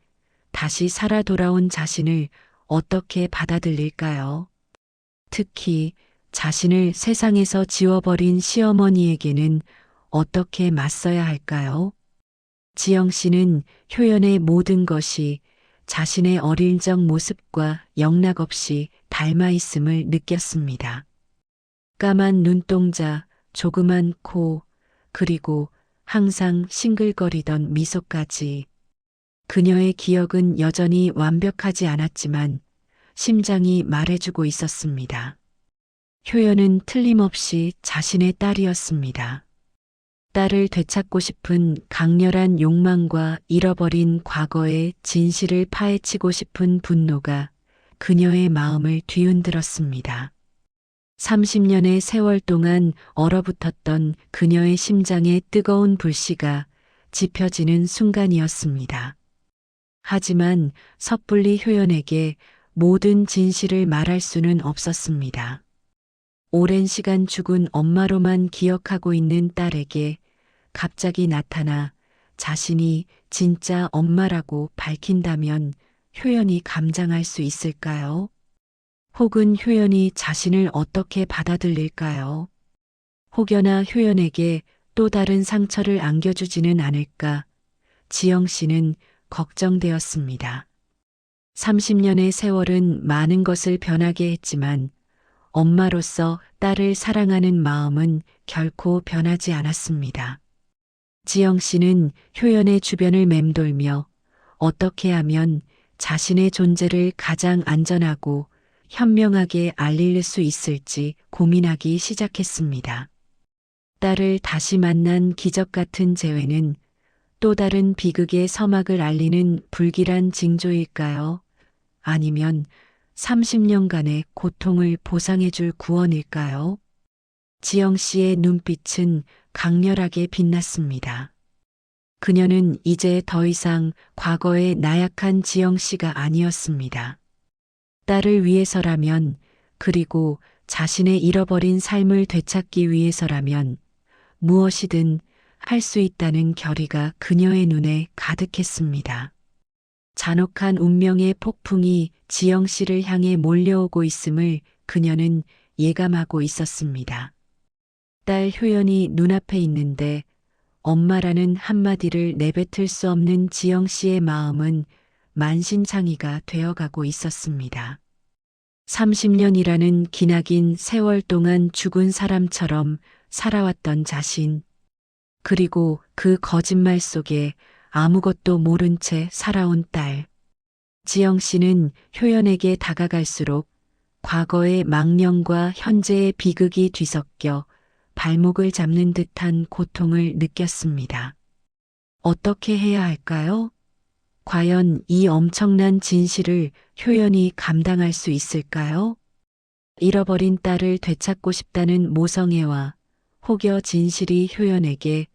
C: 다시 살아 돌아온 자신을 어떻게 받아들일까요? 특히 자신을 세상에서 지워버린 시어머니에게는 어떻게 맞서야 할까요? 지영 씨는 효연의 모든 것이 자신의 어릴 적 모습과 영락없이 닮아 있음을 느꼈습니다. 까만 눈동자, 조그만 코, 그리고 항상 싱글거리던 미소까지. 그녀의 기억은 여전히 완벽하지 않았지만 심장이 말해주고 있었습니다. 효연은 틀림없이 자신의 딸이었습니다. 딸을 되찾고 싶은 강렬한 욕망과 잃어버린 과거의 진실을 파헤치고 싶은 분노가 그녀의 마음을 뒤흔들었습니다. 30년의 세월 동안 얼어붙었던 그녀의 심장의 뜨거운 불씨가 지펴지는 순간이었습니다. 하지만 섣불리 효연에게 모든 진실을 말할 수는 없었습니다. 오랜 시간 죽은 엄마로만 기억하고 있는 딸에게 갑자기 나타나 자신이 진짜 엄마라고 밝힌다면 효연이 감당할 수 있을까요? 혹은 효연이 자신을 어떻게 받아들일까요? 혹여나 효연에게 또 다른 상처를 안겨주지는 않을까 지영 씨는 걱정되었습니다. 30년의 세월은 많은 것을 변하게 했지만 엄마로서 딸을 사랑하는 마음은 결코 변하지 않았습니다. 지영 씨는 효연의 주변을 맴돌며 어떻게 하면 자신의 존재를 가장 안전하고 현명하게 알릴 수 있을지 고민하기 시작했습니다. 딸을 다시 만난 기적 같은 재회는 또 다른 비극의 서막을 알리는 불길한 징조일까요? 아니면 30년간의 고통을 보상해줄 구원일까요? 지영 씨의 눈빛은 강렬하게 빛났습니다. 그녀는 이제 더 이상 과거의 나약한 지영 씨가 아니었습니다. 딸을 위해서라면, 그리고 자신의 잃어버린 삶을 되찾기 위해서라면 무엇이든 할 수 있다는 결의가 그녀의 눈에 가득했습니다. 잔혹한 운명의 폭풍이 지영 씨를 향해 몰려오고 있음을 그녀는 예감하고 있었습니다. 딸 효연이 눈앞에 있는데 엄마라는 한마디를 내뱉을 수 없는 지영 씨의 마음은 만신창이가 되어가고 있었습니다. 30년이라는 기나긴 세월 동안 죽은 사람처럼 살아왔던 자신, 그리고 그 거짓말 속에 아무것도 모른 채 살아온 딸. 지영 씨는 효연에게 다가갈수록 과거의 망령과 현재의 비극이 뒤섞여 발목을 잡는 듯한 고통을 느꼈습니다. 어떻게 해야 할까요? 과연 이 엄청난 진실을 효연이 감당할 수 있을까요? 잃어버린 딸을 되찾고 싶다는 모성애와 혹여 진실이 효연에게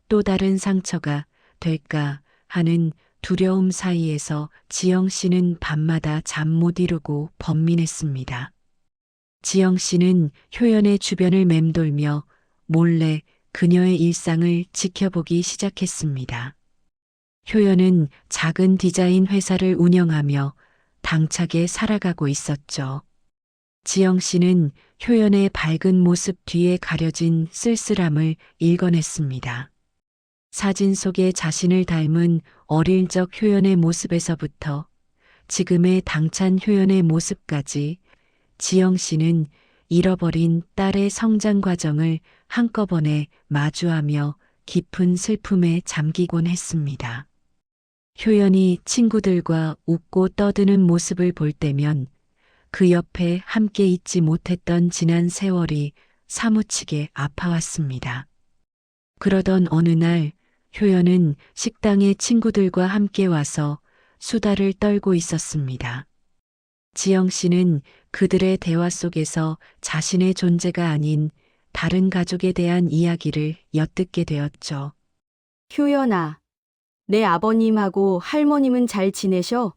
C: 또 다른 상처가 될까 하는 두려움 사이에서 지영 씨는 밤마다 잠 못 이루고 번민했습니다. 지영 씨는 효연의 주변을 맴돌며 몰래 그녀의 일상을 지켜보기 시작했습니다. 효연은 작은 디자인 회사를 운영하며 당차게 살아가고 있었죠. 지영 씨는 효연의 밝은 모습 뒤에 가려진 쓸쓸함을 읽어냈습니다. 사진 속에 자신을 닮은 어릴 적 효연의 모습에서부터 지금의 당찬 효연의 모습까지 지영 씨는 잃어버린 딸의 성장 과정을 한꺼번에 마주하며 깊은 슬픔에 잠기곤 했습니다. 효연이 친구들과 웃고 떠드는 모습을 볼 때면 그 옆에 함께 있지 못했던 지난 세월이 사무치게 아파왔습니다. 그러던 어느 날 효연은 식당에 친구들과 함께 와서 수다를 떨고 있었습니다. 지영 씨는 그들의 대화 속에서 자신의 존재가 아닌 다른 가족에 대한 이야기를 엿듣게 되었죠.
I: 효연아, 내 아버님하고 할머님은 잘 지내셔?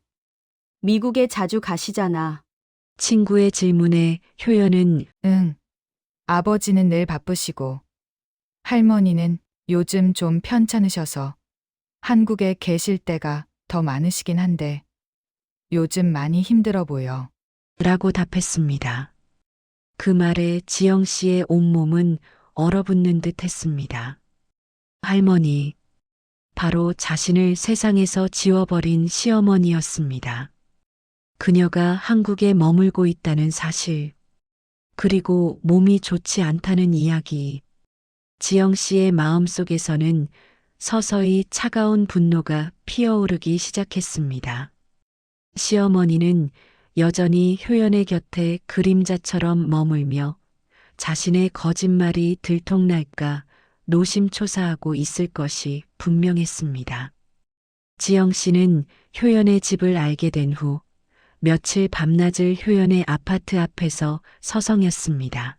I: 미국에 자주 가시잖아.
C: 친구의 질문에 효연은
B: 응. 아버지는 늘 바쁘시고, 할머니는 요즘 좀 편찮으셔서 한국에 계실 때가 더 많으시긴 한데, 요즘 많이 힘들어 보여.
C: 라고 답했습니다. 그 말에 지영 씨의 온몸은 얼어붙는 듯 했습니다. 할머니, 바로 자신을 세상에서 지워버린 시어머니였습니다. 그녀가 한국에 머물고 있다는 사실, 그리고 몸이 좋지 않다는 이야기. 지영 씨의 마음속에서는 서서히 차가운 분노가 피어오르기 시작했습니다. 시어머니는 여전히 효연의 곁에 그림자처럼 머물며 자신의 거짓말이 들통날까 노심초사하고 있을 것이 분명했습니다. 지영 씨는 효연의 집을 알게 된 후 며칠 밤낮을 효연의 아파트 앞에서 서성였습니다.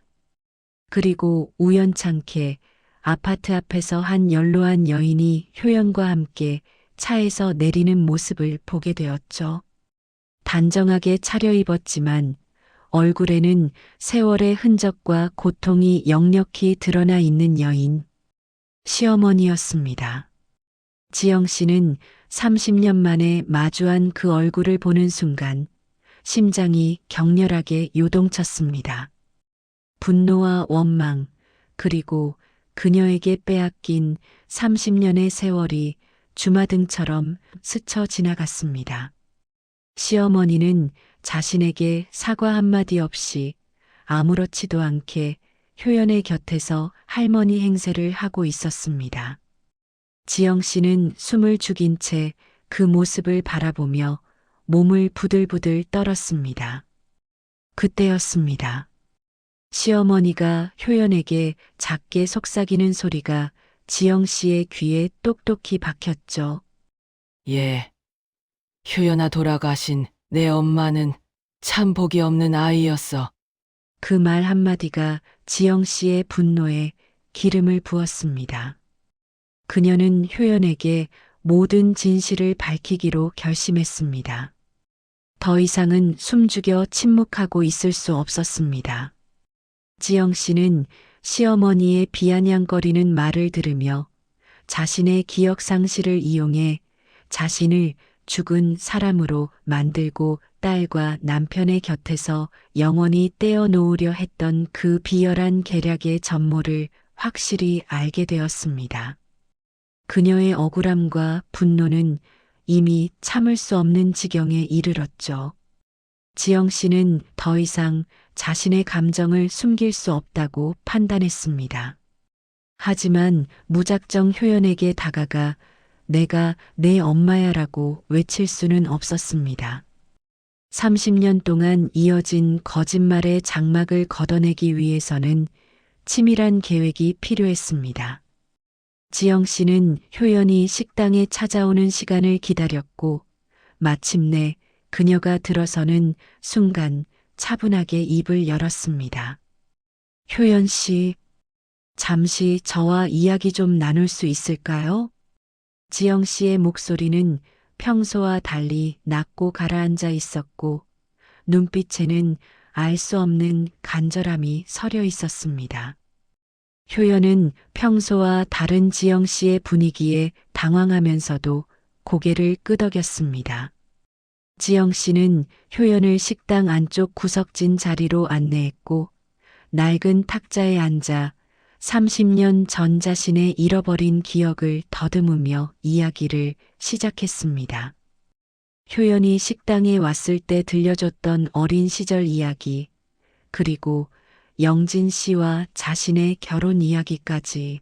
C: 그리고 우연찮게 아파트 앞에서 한 연로한 여인이 효연과 함께 차에서 내리는 모습을 보게 되었죠. 단정하게 차려입었지만 얼굴에는 세월의 흔적과 고통이 역력히 드러나 있는 여인, 시어머니였습니다. 지영 씨는 30년 만에 마주한 그 얼굴을 보는 순간 심장이 격렬하게 요동쳤습니다. 분노와 원망, 그리고 그녀에게 빼앗긴 30년의 세월이 주마등처럼 스쳐 지나갔습니다. 시어머니는 자신에게 사과 한마디 없이 아무렇지도 않게 효연의 곁에서 할머니 행세를 하고 있었습니다. 지영 씨는 숨을 죽인 채 그 모습을 바라보며 몸을 부들부들 떨었습니다. 그때였습니다. 시어머니가 효연에게 작게 속삭이는 소리가 지영 씨의 귀에 똑똑히 박혔죠.
A: 예. 효연아 돌아가신 내 엄마는 참 복이 없는 아이였어.
C: 그 말 한마디가 지영 씨의 분노에 기름을 부었습니다. 그녀는 효연에게 모든 진실을 밝히기로 결심했습니다. 더 이상은 숨죽여 침묵하고 있을 수 없었습니다. 지영 씨는 시어머니의 비아냥거리는 말을 들으며 자신의 기억 상실을 이용해 자신을 죽은 사람으로 만들고 딸과 남편의 곁에서 영원히 떼어놓으려 했던 그 비열한 계략의 전모를 확실히 알게 되었습니다. 그녀의 억울함과 분노는 이미 참을 수 없는 지경에 이르렀죠. 지영 씨는 더 이상 자신의 감정을 숨길 수 없다고 판단했습니다. 하지만 무작정 효연에게 다가가 내가 내 엄마야라고 외칠 수는 없었습니다. 30년 동안 이어진 거짓말의 장막을 걷어내기 위해서는 치밀한 계획이 필요했습니다. 지영 씨는 효연이 식당에 찾아오는 시간을 기다렸고 마침내 그녀가 들어서는 순간 차분하게 입을 열었습니다. 효연 씨, 잠시 저와 이야기 좀 나눌 수 있을까요? 지영 씨의 목소리는 평소와 달리 낮고 가라앉아 있었고 눈빛에는 알 수 없는 간절함이 서려 있었습니다. 효연은 평소와 다른 지영 씨의 분위기에 당황하면서도 고개를 끄덕였습니다. 지영 씨는 효연을 식당 안쪽 구석진 자리로 안내했고 낡은 탁자에 앉아 30년 전 자신의 잃어버린 기억을 더듬으며 이야기를 시작했습니다. 효연이 식당에 왔을 때 들려줬던 어린 시절 이야기, 그리고 영진 씨와 자신의 결혼 이야기까지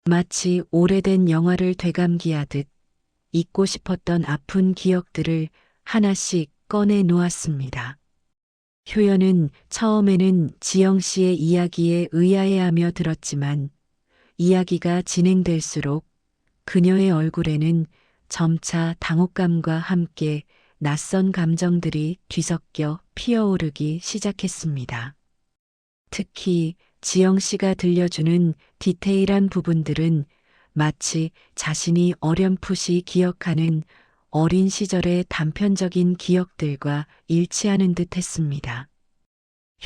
C: 마치 오래된 영화를 되감기하듯 잊고 싶었던 아픈 기억들을 하나씩 꺼내 놓았습니다. 효연은 처음에는 지영 씨의 이야기에 의아해하며 들었지만 이야기가 진행될수록 그녀의 얼굴에는 점차 당혹감과 함께 낯선 감정들이 뒤섞여 피어오르기 시작했습니다. 특히 지영 씨가 들려주는 디테일한 부분들은 마치 자신이 어렴풋이 기억하는 어린 시절의 단편적인 기억들과 일치하는 듯 했습니다.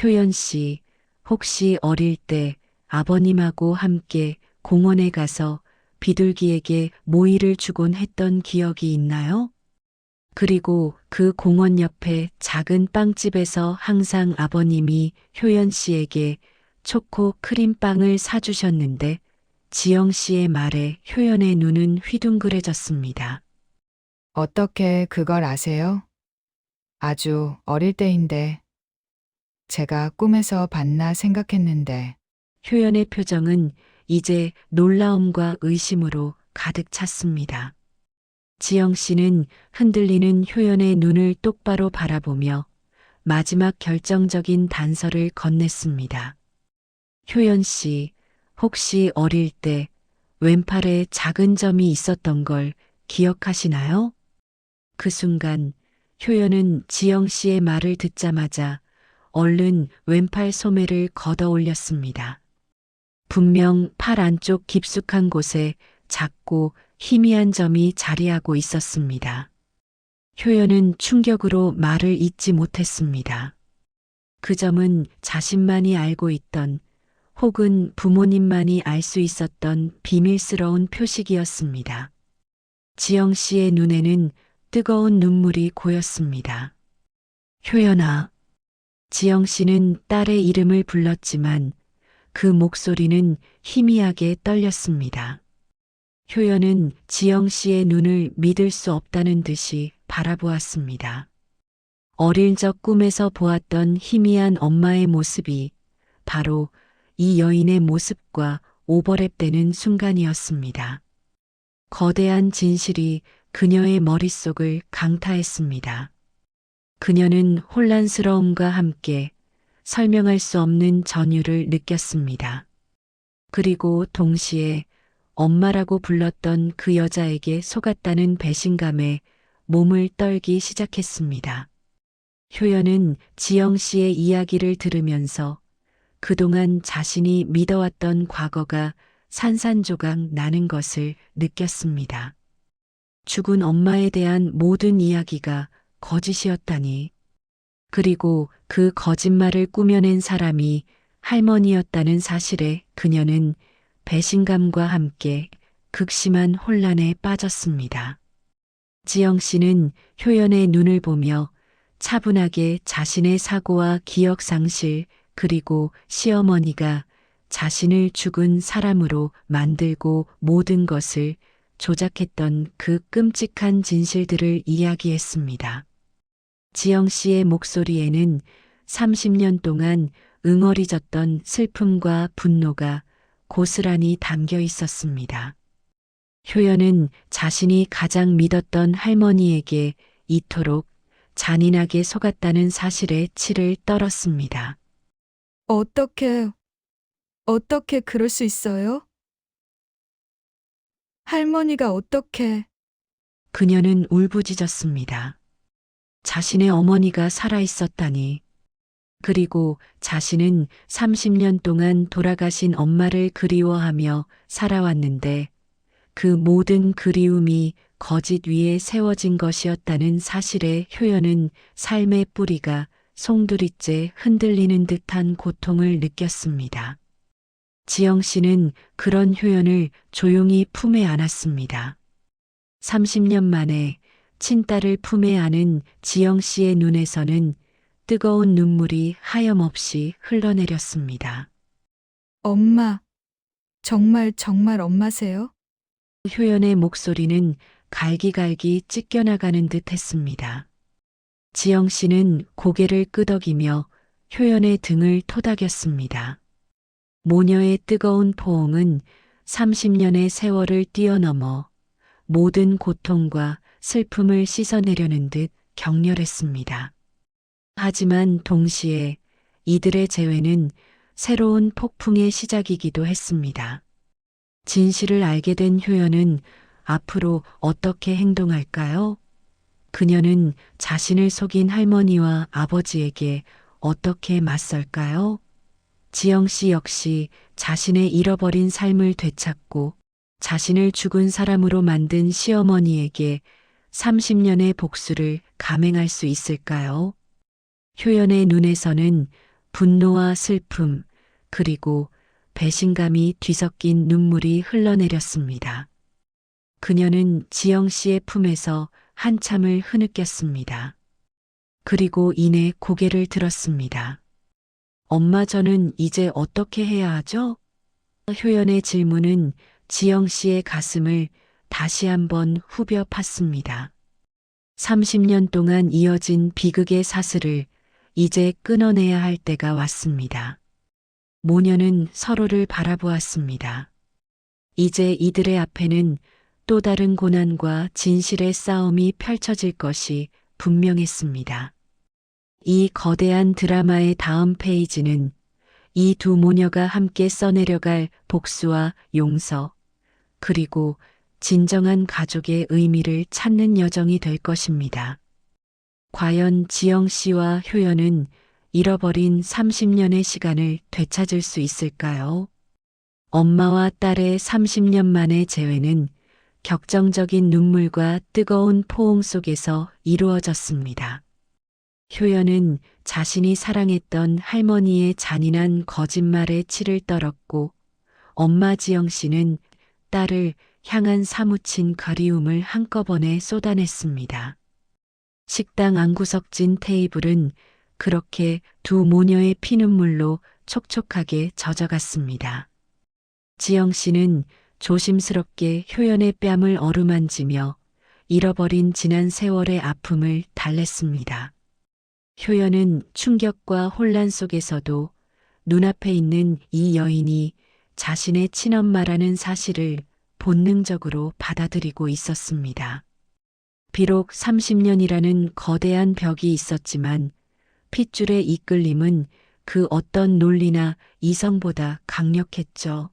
C: 효연 씨, 혹시 어릴 때 아버님하고 함께 공원에 가서 비둘기에게 모이를 주곤 했던 기억이 있나요? 그리고 그 공원 옆에 작은 빵집에서 항상 아버님이 효연 씨에게 초코 크림빵을 사주셨는데 지영 씨의 말에 효연의 눈은 휘둥그레졌습니다.
B: 어떻게 그걸 아세요? 아주 어릴 때인데 제가 꿈에서 봤나 생각했는데
C: 효연의 표정은 이제 놀라움과 의심으로 가득 찼습니다. 지영 씨는 흔들리는 효연의 눈을 똑바로 바라보며 마지막 결정적인 단서를 건넸습니다. 효연 씨, 혹시 어릴 때 왼팔에 작은 점이 있었던 걸 기억하시나요? 그 순간 효연은 지영 씨의 말을 듣자마자 얼른 왼팔 소매를 걷어 올렸습니다. 분명 팔 안쪽 깊숙한 곳에 작고 희미한 점이 자리하고 있었습니다. 효연은 충격으로 말을 잇지 못했습니다. 그 점은 자신만이 알고 있던 혹은 부모님만이 알 수 있었던 비밀스러운 표식이었습니다. 지영 씨의 눈에는 뜨거운 눈물이 고였습니다. 효연아. 지영 씨는 딸의 이름을 불렀지만 그 목소리는 희미하게 떨렸습니다. 효연은 지영 씨의 눈을 믿을 수 없다는 듯이 바라보았습니다. 어릴 적 꿈에서 보았던 희미한 엄마의 모습이 바로 이 여인의 모습과 오버랩되는 순간이었습니다. 거대한 진실이 그녀의 머릿속을 강타했습니다. 그녀는 혼란스러움과 함께 설명할 수 없는 전율을 느꼈습니다. 그리고 동시에 엄마라고 불렀던 그 여자에게 속았다는 배신감에 몸을 떨기 시작했습니다. 효연은 지영 씨의 이야기를 들으면서 그동안 자신이 믿어왔던 과거가 산산조각 나는 것을 느꼈습니다. 죽은 엄마에 대한 모든 이야기가 거짓이었다니. 그리고 그 거짓말을 꾸며낸 사람이 할머니였다는 사실에 그녀는 배신감과 함께 극심한 혼란에 빠졌습니다. 지영 씨는 효연의 눈을 보며 차분하게 자신의 사고와 기억 상실 그리고 시어머니가 자신을 죽은 사람으로 만들고 모든 것을 조작했던 그 끔찍한 진실들을 이야기했습니다. 지영 씨의 목소리에는 30년 동안 응어리졌던 슬픔과 분노가 고스란히 담겨 있었습니다. 효연은 자신이 가장 믿었던 할머니에게 이토록 잔인하게 속았다는 사실에 치를 떨었습니다.
B: 어떻게 그럴 수 있어요? 할머니가 어떻게...
C: 그녀는 울부짖었습니다. 자신의 어머니가 살아있었다니. 그리고 자신은 30년 동안 돌아가신 엄마를 그리워하며 살아왔는데 그 모든 그리움이 거짓 위에 세워진 것이었다는 사실에 효연은 삶의 뿌리가 송두리째 흔들리는 듯한 고통을 느꼈습니다. 지영 씨는 그런 효연을 조용히 품에 안았습니다. 30년 만에 친딸을 품에 안은 지영 씨의 눈에서는 뜨거운 눈물이 하염없이 흘러내렸습니다.
B: 엄마, 정말 엄마세요?
C: 효연의 목소리는 갈기갈기 찢겨나가는 듯 했습니다. 지영 씨는 고개를 끄덕이며 효연의 등을 토닥였습니다. 모녀의 뜨거운 포옹은 30년의 세월을 뛰어넘어 모든 고통과 슬픔을 씻어내려는 듯 격렬했습니다. 하지만 동시에 이들의 재회는 새로운 폭풍의 시작이기도 했습니다. 진실을 알게 된 효연은 앞으로 어떻게 행동할까요? 그녀는 자신을 속인 할머니와 아버지에게 어떻게 맞설까요? 지영 씨 역시 자신의 잃어버린 삶을 되찾고 자신을 죽은 사람으로 만든 시어머니에게 30년의 복수를 감행할 수 있을까요? 효연의 눈에서는 분노와 슬픔, 그리고 배신감이 뒤섞인 눈물이 흘러내렸습니다. 그녀는 지영 씨의 품에서 한참을 흐느꼈습니다. 그리고 이내 고개를 들었습니다. 엄마, 저는 이제 어떻게 해야 하죠? 효연의 질문은 지영 씨의 가슴을 다시 한번 후벼 팠습니다. 30년 동안 이어진 비극의 사슬을 이제 끊어내야 할 때가 왔습니다. 모녀는 서로를 바라보았습니다. 이제 이들의 앞에는 또 다른 고난과 진실의 싸움이 펼쳐질 것이 분명했습니다. 이 거대한 드라마의 다음 페이지는 이 두 모녀가 함께 써내려갈 복수와 용서, 그리고 진정한 가족의 의미를 찾는 여정이 될 것입니다. 과연 지영 씨와 효연은 잃어버린 30년의 시간을 되찾을 수 있을까요? 엄마와 딸의 30년 만의 재회는 격정적인 눈물과 뜨거운 포옹 속에서 이루어졌습니다. 효연은 자신이 사랑했던 할머니의 잔인한 거짓말에 치를 떨었고, 엄마 지영 씨는 딸을 향한 사무친 그리움을 한꺼번에 쏟아냈습니다. 식당 안구석진 테이블은 그렇게 두 모녀의 피눈물로 촉촉하게 젖어갔습니다. 지영 씨는 조심스럽게 효연의 뺨을 어루만지며 잃어버린 지난 세월의 아픔을 달랬습니다. 효연은 충격과 혼란 속에서도 눈앞에 있는 이 여인이 자신의 친엄마라는 사실을 본능적으로 받아들이고 있었습니다. 비록 30년이라는 거대한 벽이 있었지만 핏줄의 이끌림은 그 어떤 논리나 이성보다 강력했죠.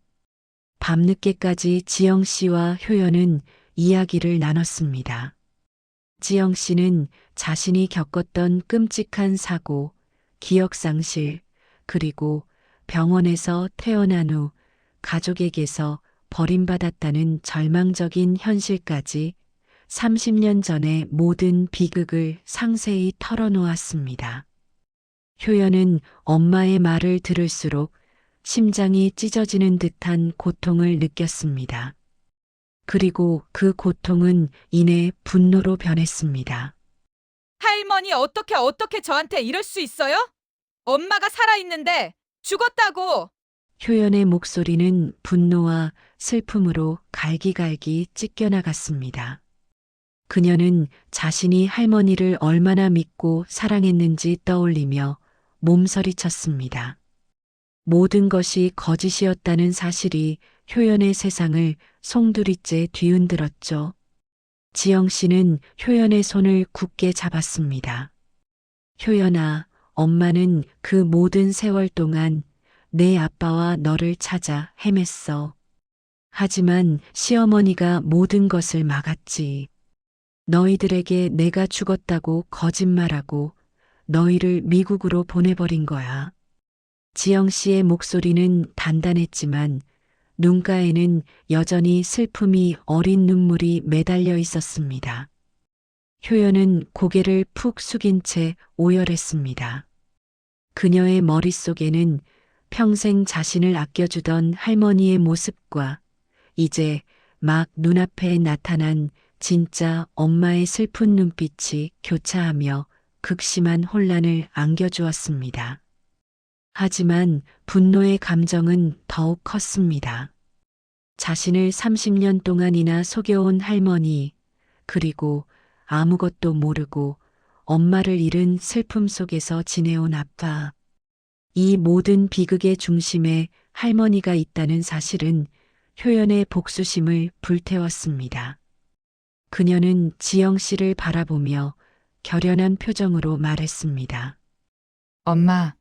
C: 밤늦게까지 지영 씨와 효연은 이야기를 나눴습니다. 지영 씨는 자신이 겪었던 끔찍한 사고, 기억상실, 그리고 병원에서 태어난 후 가족에게서 버림받았다는 절망적인 현실까지 30년 전의 모든 비극을 상세히 털어놓았습니다. 효연은 엄마의 말을 들을수록 심장이 찢어지는 듯한 고통을 느꼈습니다. 그리고 그 고통은 이내 분노로 변했습니다.
A: 할머니 어떻게 저한테 이럴 수 있어요? 엄마가 살아있는데 죽었다고!
C: 효연의 목소리는 분노와 슬픔으로 갈기갈기 찢겨나갔습니다. 그녀는 자신이 할머니를 얼마나 믿고 사랑했는지 떠올리며 몸서리쳤습니다. 모든 것이 거짓이었다는 사실이 효연의 세상을 송두리째 뒤흔들었죠. 지영 씨는 효연의 손을 굳게 잡았습니다. 효연아, 엄마는 그 모든 세월 동안 내 아빠와 너를 찾아 헤맸어. 하지만 시어머니가 모든 것을 막았지. 너희들에게 내가 죽었다고 거짓말하고 너희를 미국으로 보내버린 거야. 지영 씨의 목소리는 단단했지만 눈가에는 여전히 슬픔이 어린 눈물이 매달려 있었습니다. 효연은 고개를 푹 숙인 채 오열했습니다. 그녀의 머릿속에는 평생 자신을 아껴주던 할머니의 모습과 이제 막 눈앞에 나타난 진짜 엄마의 슬픈 눈빛이 교차하며 극심한 혼란을 안겨주었습니다. 하지만 분노의 감정은 더욱 컸습니다. 자신을 30년 동안이나 속여온 할머니, 그리고 아무것도 모르고 엄마를 잃은 슬픔 속에서 지내온 아빠. 이 모든 비극의 중심에 할머니가 있다는 사실은 효연의 복수심을 불태웠습니다. 그녀는 지영 씨를 바라보며 결연한 표정으로 말했습니다.
B: 엄마,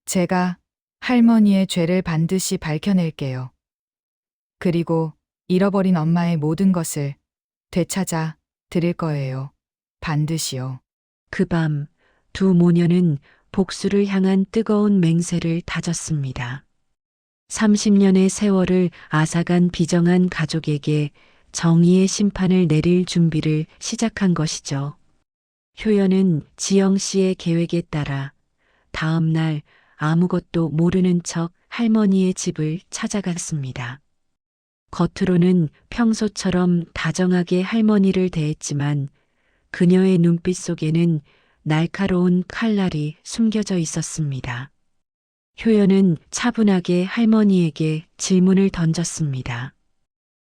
B: 제가 할머니의 죄를 반드시 밝혀낼게요. 그리고 잃어버린 엄마의 모든 것을 되찾아 드릴 거예요. 반드시요.
C: 그 밤 두 모녀는 복수를 향한 뜨거운 맹세를 다졌습니다. 30년의 세월을 앗아간 비정한 가족에게 정의의 심판을 내릴 준비를 시작한 것이죠. 효연은 지영 씨의 계획에 따라 다음 날 아무것도 모르는 척 할머니의 집을 찾아갔습니다. 겉으로는 평소처럼 다정하게 할머니를 대했지만 그녀의 눈빛 속에는 날카로운 칼날이 숨겨져 있었습니다. 효연은 차분하게 할머니에게 질문을 던졌습니다.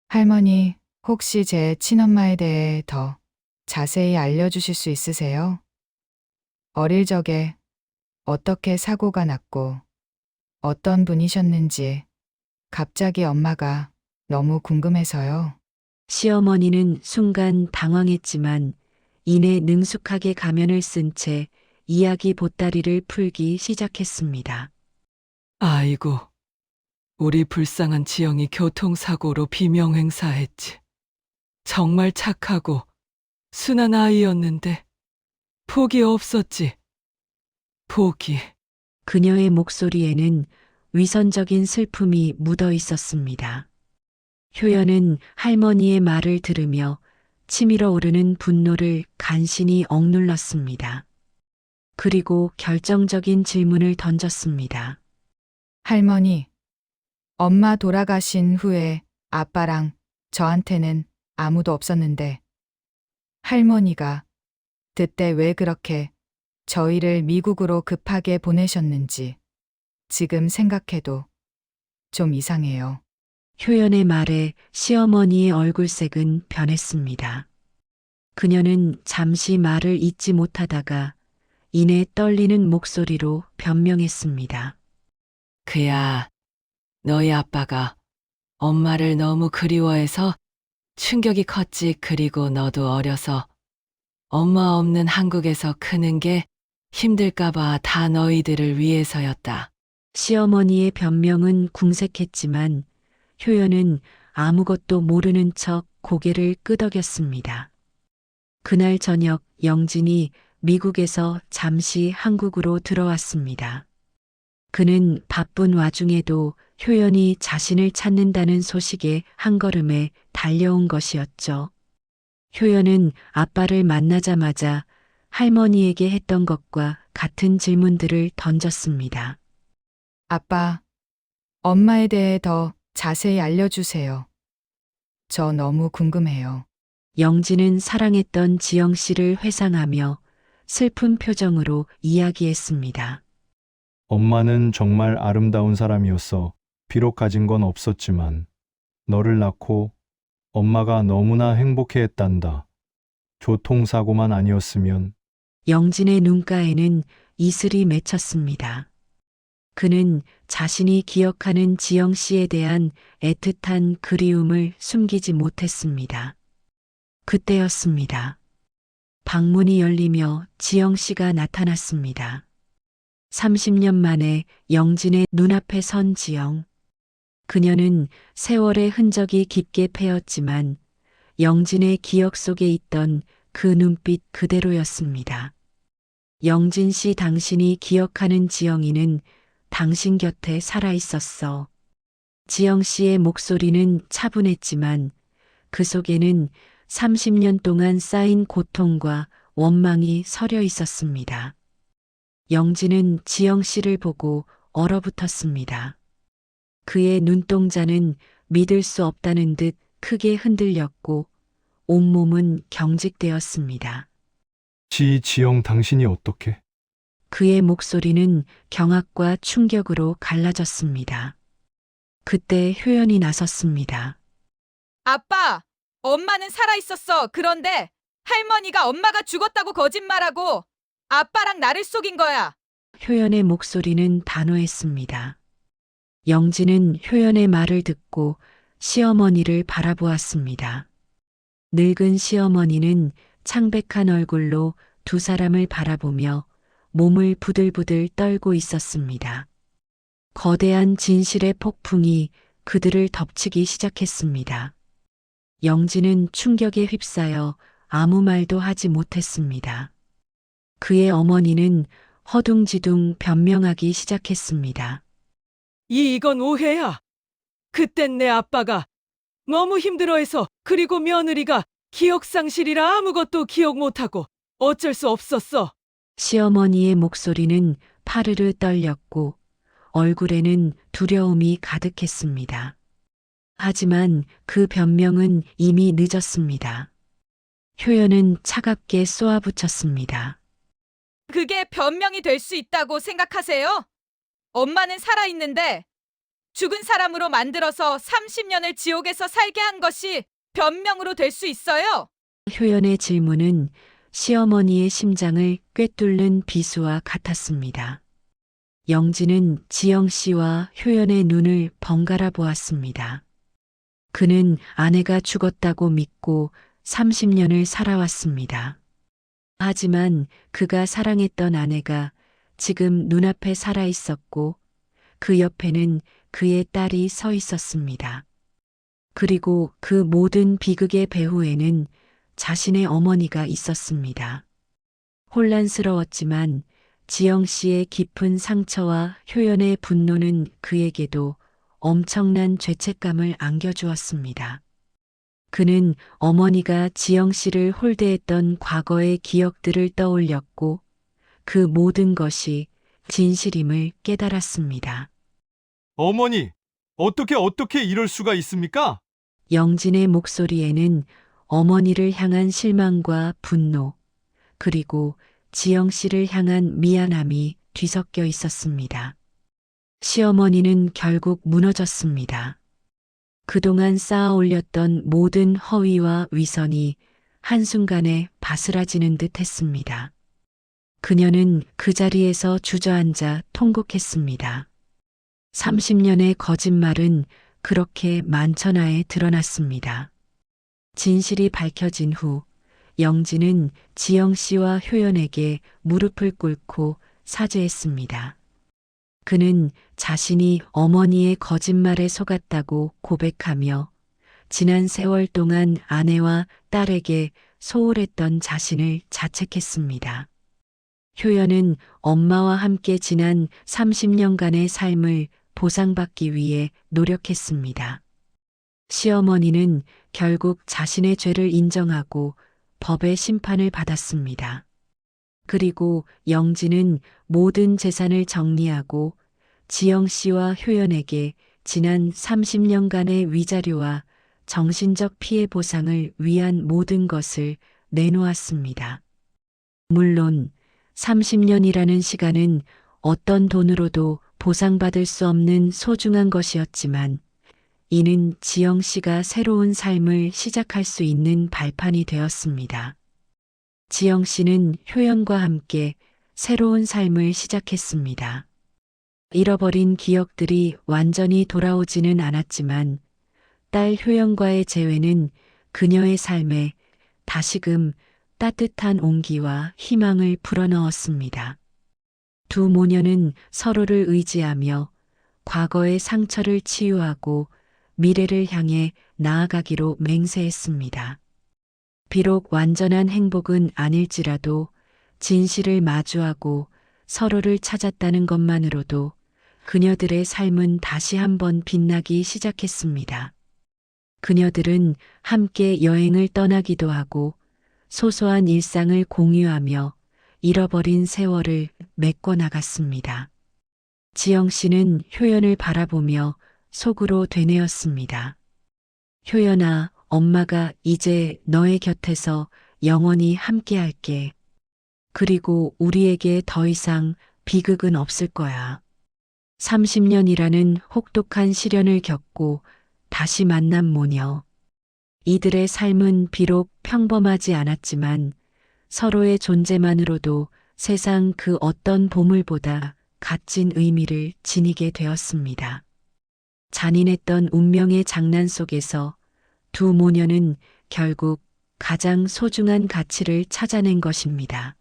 B: 할머니, 혹시 제 친엄마에 대해 더 자세히 알려주실 수 있으세요? 어릴 적에 어떻게 사고가 났고 어떤 분이셨는지 갑자기 엄마가 너무 궁금해서요.
C: 시어머니는 순간 당황했지만 이내 능숙하게 가면을 쓴 채 이야기 보따리를 풀기 시작했습니다.
A: 아이고, 우리 불쌍한 지영이 교통사고로 비명행사했지. 정말 착하고 순한 아이였는데 복이 없었지. 복이.
C: 그녀의 목소리에는 위선적인 슬픔이 묻어 있었습니다. 효연은 할머니의 말을 들으며 치밀어 오르는 분노를 간신히 억눌렀습니다. 그리고 결정적인 질문을 던졌습니다.
B: 할머니, 엄마 돌아가신 후에 아빠랑 저한테는 아무도 없었는데 할머니가 그때 왜 그렇게 저희를 미국으로 급하게 보내셨는지 지금 생각해도 좀 이상해요.
C: 효연의 말에 시어머니의 얼굴색은 변했습니다. 그녀는 잠시 말을 잇지 못하다가 이내 떨리는 목소리로 변명했습니다.
A: 그야, 너희 아빠가 엄마를 너무 그리워해서 충격이 컸지. 그리고 너도 어려서 엄마 없는 한국에서 크는 게 힘들까봐 다 너희들을 위해서였다.
C: 시어머니의 변명은 궁색했지만 효연은 아무것도 모르는 척 고개를 끄덕였습니다. 그날 저녁 영진이 미국에서 잠시 한국으로 들어왔습니다. 그는 바쁜 와중에도 효연이 자신을 찾는다는 소식에 한 걸음에 달려온 것이었죠. 효연은 아빠를 만나자마자 할머니에게 했던 것과 같은 질문들을 던졌습니다.
B: 아빠, 엄마에 대해 더 자세히 알려주세요. 저 너무 궁금해요.
C: 영진은 사랑했던 지영 씨를 회상하며 슬픈 표정으로 이야기했습니다.
J: 엄마는 정말 아름다운 사람이었어. 비록 가진 건 없었지만 너를 낳고 엄마가 너무나 행복해했단다. 교통사고만 아니었으면.
C: 영진의 눈가에는 이슬이 맺혔습니다. 그는 자신이 기억하는 지영 씨에 대한 애틋한 그리움을 숨기지 못했습니다. 그때였습니다. 방문이 열리며 지영 씨가 나타났습니다. 30년 만에 영진의 눈앞에 선 지영. 그녀는 세월의 흔적이 깊게 패였지만 영진의 기억 속에 있던 그 눈빛 그대로였습니다. 영진 씨, 당신이 기억하는 지영이는 당신 곁에 살아 있었어. 지영 씨의 목소리는 차분했지만 그 속에는 30년 동안 쌓인 고통과 원망이 서려 있었습니다. 영진은 지영 씨를 보고 얼어붙었습니다. 그의 눈동자는 믿을 수 없다는 듯 크게 흔들렸고 온몸은 경직되었습니다.
J: 지영, 당신이 어떻게?
C: 그의 목소리는 경악과 충격으로 갈라졌습니다. 그때 효연이 나섰습니다.
A: 아빠, 엄마는 살아있었어. 그런데 할머니가 엄마가 죽었다고 거짓말하고 아빠랑 나를 속인 거야.
C: 효연의 목소리는 단호했습니다. 영진은 효연의 말을 듣고 시어머니를 바라보았습니다. 늙은 시어머니는 창백한 얼굴로 두 사람을 바라보며 몸을 부들부들 떨고 있었습니다. 거대한 진실의 폭풍이 그들을 덮치기 시작했습니다. 영진은 충격에 휩싸여 아무 말도 하지 못했습니다. 그의 어머니는 허둥지둥 변명하기 시작했습니다.
A: 이건 오해야. 그땐 내 아빠가 너무 힘들어해서 그리고 며느리가 기억상실이라 아무것도 기억 못하고 어쩔 수 없었어.
C: 시어머니의 목소리는 파르르 떨렸고 얼굴에는 두려움이 가득했습니다. 하지만 그 변명은 이미 늦었습니다. 효연은 차갑게 쏘아붙였습니다.
A: 그게 변명이 될 수 있다고 생각하세요? 엄마는 살아있는데 죽은 사람으로 만들어서 30년을 지옥에서 살게 한 것이 변명으로 될 수 있어요?
C: 효연의 질문은 시어머니의 심장을 꿰뚫는 비수와 같았습니다. 영진은 지영 씨와 효연의 눈을 번갈아 보았습니다. 그는 아내가 죽었다고 믿고 30년을 살아왔습니다. 하지만 그가 사랑했던 아내가 지금 눈앞에 살아 있었고 그 옆에는 그의 딸이 서 있었습니다. 그리고 그 모든 비극의 배후에는 자신의 어머니가 있었습니다. 혼란스러웠지만 지영 씨의 깊은 상처와 효연의 분노는 그에게도 엄청난 죄책감을 안겨주었습니다. 그는 어머니가 지영 씨를 홀대했던 과거의 기억들을 떠올렸고 그 모든 것이 진실임을 깨달았습니다.
J: 어머니, 어떻게 이럴 수가 있습니까?
C: 영진의 목소리에는 어머니를 향한 실망과 분노, 그리고 지영 씨를 향한 미안함이 뒤섞여 있었습니다. 시어머니는 결국 무너졌습니다. 그동안 쌓아 올렸던 모든 허위와 위선이 한순간에 바스라지는 듯 했습니다. 그녀는 그 자리에서 주저앉아 통곡했습니다. 30년의 거짓말은 그렇게 만천하에 드러났습니다. 진실이 밝혀진 후 영진은 지영 씨와 효연에게 무릎을 꿇고 사죄했습니다. 그는 자신이 어머니의 거짓말에 속았다고 고백하며 지난 세월 동안 아내와 딸에게 소홀했던 자신을 자책했습니다. 효연은 엄마와 함께 지난 30년간의 삶을 보상받기 위해 노력했습니다. 시어머니는 결국 자신의 죄를 인정하고 법의 심판을 받았습니다. 그리고 영진은 모든 재산을 정리하고 지영 씨와 효연에게 지난 30년간의 위자료와 정신적 피해 보상을 위한 모든 것을 내놓았습니다. 물론 30년이라는 시간은 어떤 돈으로도 보상받을 수 없는 소중한 것이었지만 이는 지영 씨가 새로운 삶을 시작할 수 있는 발판이 되었습니다. 지영 씨는 효연과 함께 새로운 삶을 시작했습니다. 잃어버린 기억들이 완전히 돌아오지는 않았지만 딸 효연과의 재회는 그녀의 삶에 다시금 따뜻한 온기와 희망을 불어넣었습니다. 두 모녀는 서로를 의지하며 과거의 상처를 치유하고 미래를 향해 나아가기로 맹세했습니다. 비록 완전한 행복은 아닐지라도 진실을 마주하고 서로를 찾았다는 것만으로도 그녀들의 삶은 다시 한번 빛나기 시작했습니다. 그녀들은 함께 여행을 떠나기도 하고 소소한 일상을 공유하며 잃어버린 세월을 메꿔 나갔습니다. 지영 씨는 효연을 바라보며 속으로 되뇌었습니다. 효연아, 엄마가 이제 너의 곁에서 영원히 함께할게. 그리고 우리에게 더 이상 비극은 없을 거야. 30년이라는 혹독한 시련을 겪고 다시 만난 모녀. 이들의 삶은 비록 평범하지 않았지만 서로의 존재만으로도 세상 그 어떤 보물보다 값진 의미를 지니게 되었습니다. 잔인했던 운명의 장난 속에서 두 모녀는 결국 가장 소중한 가치를 찾아낸 것입니다.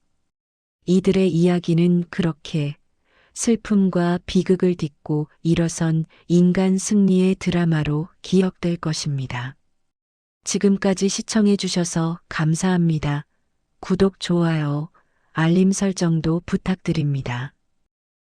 C: 이들의 이야기는 그렇게 슬픔과 비극을 딛고 일어선 인간 승리의 드라마로 기억될 것입니다. 지금까지 시청해 주셔서 감사합니다. 구독, 좋아요, 알림 설정도 부탁드립니다.